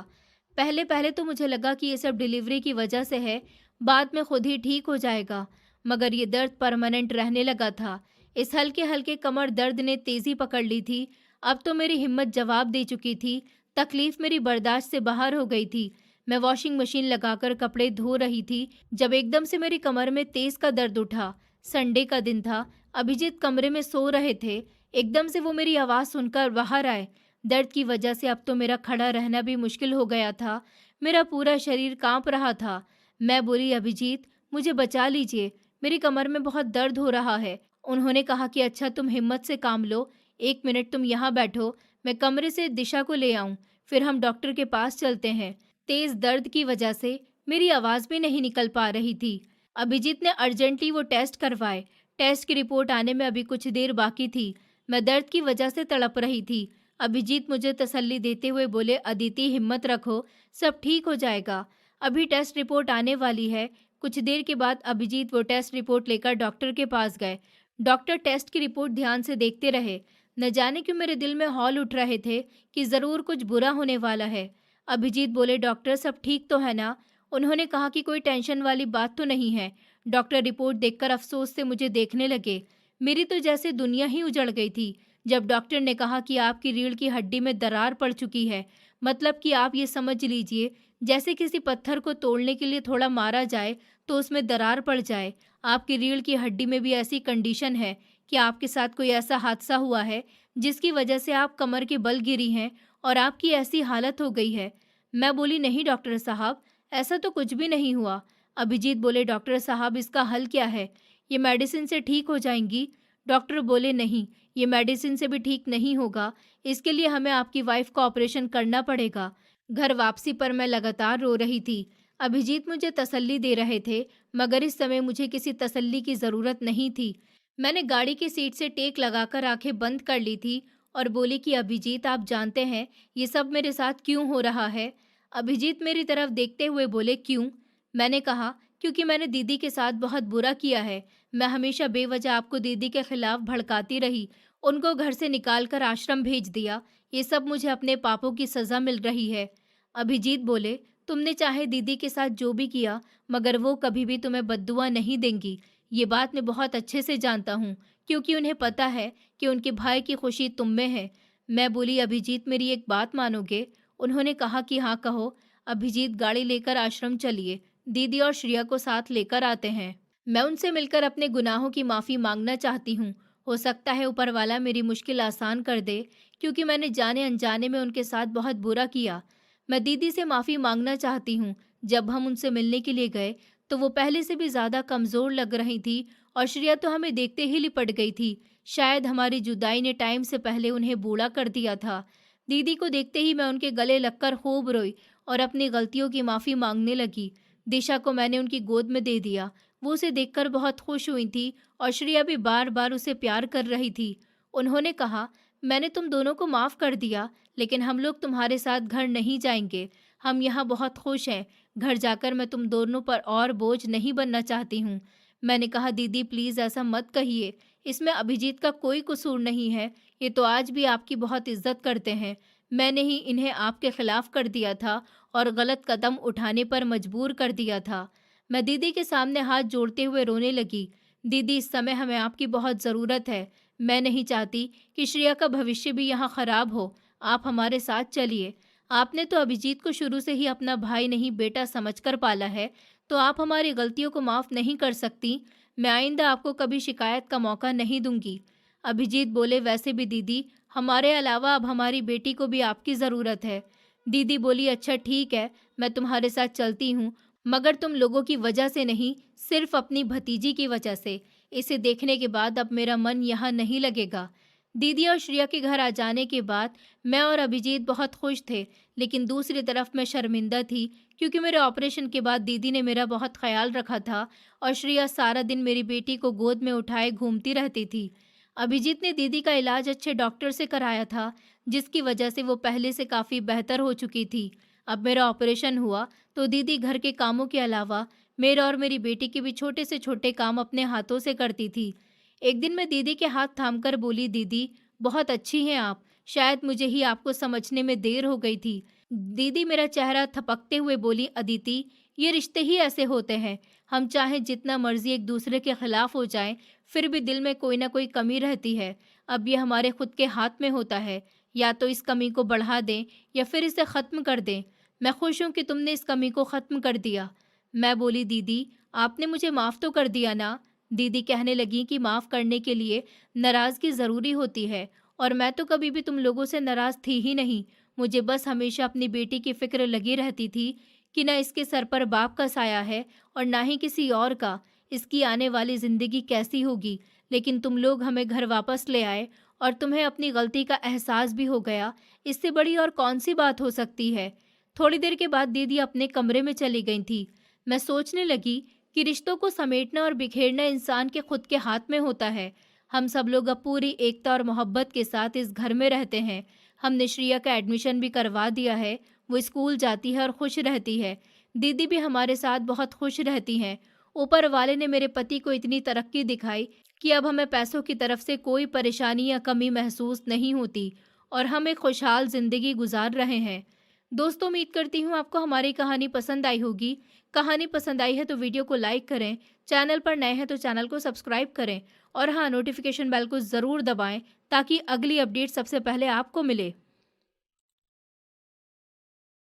पहले पहले तो मुझे लगा कि ये सब डिलीवरी की वजह से है, बाद में खुद ही ठीक हो जाएगा, मगर ये दर्द परमानेंट रहने लगा था। इस हल्के हल्के कमर दर्द ने तेजी पकड़ ली थी। अब तो मेरी हिम्मत जवाब दे चुकी थी। तकलीफ मेरी बर्दाश्त से बाहर हो गई थी। मैं वॉशिंग मशीन लगाकर कपड़े धो रही थी जब एकदम से मेरी कमर में तेज का दर्द उठा। संडे का दिन था। अभिजीत कमरे में सो रहे थे। एकदम से वो मेरी आवाज़ सुनकर बाहर आए। दर्द की वजह से अब तो मेरा खड़ा रहना भी मुश्किल हो गया था। मेरा पूरा शरीर कांप रहा था। मैं बोली, अभिजीत मुझे बचा लीजिए, मेरी कमर में बहुत दर्द हो रहा है। उन्होंने कहा कि अच्छा तुम हिम्मत से काम लो, 1 मिनट तुम यहाँ बैठो, मैं कमरे से दिशा को ले आऊं, फिर हम डॉक्टर के पास चलते हैं। तेज दर्द की वजह से मेरी आवाज़ भी नहीं निकल पा रही थी। अभिजीत ने अर्जेंटली वो टेस्ट करवाए। टेस्ट की रिपोर्ट आने में अभी कुछ देर बाकी थी। मैं दर्द की वजह से तड़प रही थी। अभिजीत मुझे तसल्ली देते हुए बोले, अदिति हिम्मत रखो, सब ठीक हो जाएगा, अभी टेस्ट रिपोर्ट आने वाली है। कुछ देर के बाद अभिजीत वो टेस्ट रिपोर्ट लेकर डॉक्टर के पास गए। डॉक्टर टेस्ट की रिपोर्ट ध्यान से देखते रहे। न जाने क्यों मेरे दिल में हौल उठ रहे थे कि ज़रूर कुछ बुरा होने वाला है। अभिजीत बोले, डॉक्टर सब ठीक तो है ना? उन्होंने कहा कि कोई टेंशन वाली बात तो नहीं है। डॉक्टर रिपोर्ट देखकर अफसोस से मुझे देखने लगे। मेरी तो जैसे दुनिया ही उजड़ गई थी जब डॉक्टर ने कहा कि आपकी रीढ़ की हड्डी में दरार पड़ चुकी है। मतलब कि आप ये समझ लीजिए, जैसे किसी पत्थर को तोड़ने के लिए थोड़ा मारा जाए तो उसमें दरार पड़ जाए। आपकी रीढ़ की हड्डी में भी ऐसी कंडीशन है कि आपके साथ कोई ऐसा हादसा हुआ है जिसकी वजह से आप कमर के बल गिरी हैं और आपकी ऐसी हालत हो गई है। मैं बोली, नहीं डॉक्टर साहब, ऐसा तो कुछ भी नहीं हुआ। अभिजीत बोले, डॉक्टर साहब इसका हल क्या है? ये मेडिसिन से ठीक हो जाएंगी? डॉक्टर बोले, नहीं, ये मेडिसिन से भी ठीक नहीं होगा, इसके लिए हमें आपकी वाइफ का ऑपरेशन करना पड़ेगा। घर वापसी पर मैं लगातार रो रही थी। अभिजीत मुझे तसल्ली दे रहे थे, मगर इस समय मुझे किसी तसल्ली की ज़रूरत नहीं थी। मैंने गाड़ी की सीट से टेक लगाकर आंखें बंद कर ली थी और बोली कि अभिजीत आप जानते हैं ये सब मेरे साथ क्यों हो रहा है? अभिजीत मेरी तरफ देखते हुए बोले, क्यों? मैंने कहा, क्योंकि मैंने दीदी के साथ बहुत बुरा किया है। मैं हमेशा बेवजह आपको दीदी के खिलाफ भड़काती रही, उनको घर से निकाल कर आश्रम भेज दिया। ये सब मुझे अपने पापों की सज़ा मिल रही है। अभिजीत बोले, तुमने चाहे दीदी के साथ जो भी किया, मगर वो कभी भी तुम्हें बद्दुआ नहीं देंगी। ये बात मैं बहुत अच्छे से जानता हूँ, क्योंकि उन्हें पता है कि उनके भाई की खुशी तुम में है। मैं बोली, अभिजीत मेरी एक बात मानोगे? उन्होंने कहा कि हाँ कहो। अभिजीत, गाड़ी लेकर आश्रम चलिए, दीदी और श्रिया को साथ लेकर आते हैं। मैं उनसे मिलकर अपने गुनाहों की माफ़ी मांगना चाहती हूँ। हो सकता है ऊपर वाला मेरी मुश्किल आसान कर दे, क्योंकि मैंने जाने अनजाने में उनके साथ बहुत बुरा किया। मैं दीदी से माफ़ी मांगना चाहती हूँ। जब हम उनसे मिलने के लिए गए तो वो पहले से भी ज़्यादा कमज़ोर लग रही थी और श्रिया तो हमें देखते ही लिपट गई थी। शायद हमारी जुदाई ने टाइम से पहले उन्हें बूढ़ा कर दिया था। दीदी को देखते ही मैं उनके गले लगकर खूब रोई और अपनी गलतियों की माफ़ी मांगने लगी। दिशा को मैंने उनकी गोद में दे दिया। वो उसे देखकर बहुत खुश हुई थी और श्रिया भी बार बार उसे प्यार कर रही थी। उन्होंने कहा, मैंने तुम दोनों को माफ़ कर दिया, लेकिन हम लोग तुम्हारे साथ घर नहीं जाएंगे। हम यहाँ बहुत खुश हैं। घर जाकर मैं तुम दोनों पर और बोझ नहीं बनना चाहती हूँ। मैंने कहा, दीदी प्लीज़ ऐसा मत कहिए, इसमें अभिजीत का कोई कसूर नहीं है। ये तो आज भी आपकी बहुत इज्जत करते हैं। मैंने ही इन्हें आपके खिलाफ कर दिया था और गलत कदम उठाने पर मजबूर कर दिया था। मैं दीदी के सामने हाथ जोड़ते हुए रोने लगी। दीदी, इस समय हमें आपकी बहुत ज़रूरत है। मैं नहीं चाहती कि श्रेया का भविष्य भी यहाँ खराब हो। आप हमारे साथ चलिए। आपने तो अभिजीत को शुरू से ही अपना भाई नहीं बेटा समझकर पाला है, तो आप हमारी गलतियों को माफ़ नहीं कर सकती। मैं आइंदा आपको कभी शिकायत का मौका नहीं दूंगी। अभिजीत बोले, वैसे भी दीदी, हमारे अलावा अब हमारी बेटी को भी आपकी ज़रूरत है। दीदी बोली, अच्छा ठीक है, मैं तुम्हारे साथ चलती हूँ, मगर तुम लोगों की वजह से नहीं, सिर्फ अपनी भतीजी की वजह से। इसे देखने के बाद अब मेरा मन यहाँ नहीं लगेगा। दीदी और श्रिया के घर आ जाने के बाद मैं और अभिजीत बहुत खुश थे, लेकिन दूसरी तरफ मैं शर्मिंदा थी, क्योंकि मेरे ऑपरेशन के बाद दीदी ने मेरा बहुत ख्याल रखा था और श्रिया सारा दिन मेरी बेटी को गोद में उठाए घूमती रहती थी। अभिजीत ने दीदी का इलाज अच्छे डॉक्टर से कराया था, जिसकी वजह से वो पहले से काफ़ी बेहतर हो चुकी थी। अब मेरा ऑपरेशन हुआ तो दीदी घर के कामों के अलावा मेरे और मेरी बेटी के भी छोटे से छोटे काम अपने हाथों से करती थी। एक दिन मैं दीदी के हाथ थामकर बोली, दीदी बहुत अच्छी हैं आप, शायद मुझे ही आपको समझने में देर हो गई थी। दीदी मेरा चेहरा थपकते हुए बोली, अदिति, ये रिश्ते ही ऐसे होते हैं। हम चाहे जितना मर्जी एक दूसरे के खिलाफ हो जाएं, फिर भी दिल में कोई ना कोई कमी रहती है। अब ये हमारे खुद के हाथ में होता है, या तो इस कमी को बढ़ा दें या फिर इसे ख़त्म कर दें। मैं खुश हूँ कि तुमने इस कमी को ख़त्म कर दिया। मैं बोली, दीदी आपने मुझे माफ़ तो कर दिया ना? दीदी कहने लगी कि माफ़ करने के लिए नाराज़गी ज़रूरी होती है, और मैं तो कभी भी तुम लोगों से नाराज़ थी ही नहीं। मुझे बस हमेशा अपनी बेटी की फ़िक्र लगी रहती थी कि न इसके सर पर बाप का साया है और ना ही किसी और का। इसकी आने वाली ज़िंदगी कैसी होगी। लेकिन तुम लोग हमें घर वापस ले आए और तुम्हें अपनी गलती का एहसास भी हो गया। इससे बड़ी और कौन सी बात हो सकती है। थोड़ी देर के बाद दीदी अपने कमरे में चली गई थी। मैं सोचने लगी कि रिश्तों को समेटना और बिखेरना इंसान के खुद के हाथ में होता है। हम सब लोग अब पूरी एकता और मोहब्बत के साथ इस घर में रहते हैं। हमने श्रिया का एडमिशन भी करवा दिया है। वो स्कूल जाती है और खुश रहती है। दीदी भी हमारे साथ बहुत खुश रहती हैं। ऊपर वाले ने मेरे पति को इतनी तरक्की दिखाई कि अब हमें पैसों की तरफ से कोई परेशानी या कमी महसूस नहीं होती और हम एक खुशहाल जिंदगी गुजार रहे हैं। दोस्तों, उम्मीद करती हूँ आपको हमारी कहानी पसंद आई होगी। कहानी पसंद आई है तो वीडियो को लाइक करें, चैनल पर नए हैं तो चैनल को सब्सक्राइब करें और हाँ, नोटिफिकेशन बेल को ज़रूर दबाएं ताकि अगली अपडेट सबसे पहले आपको मिले।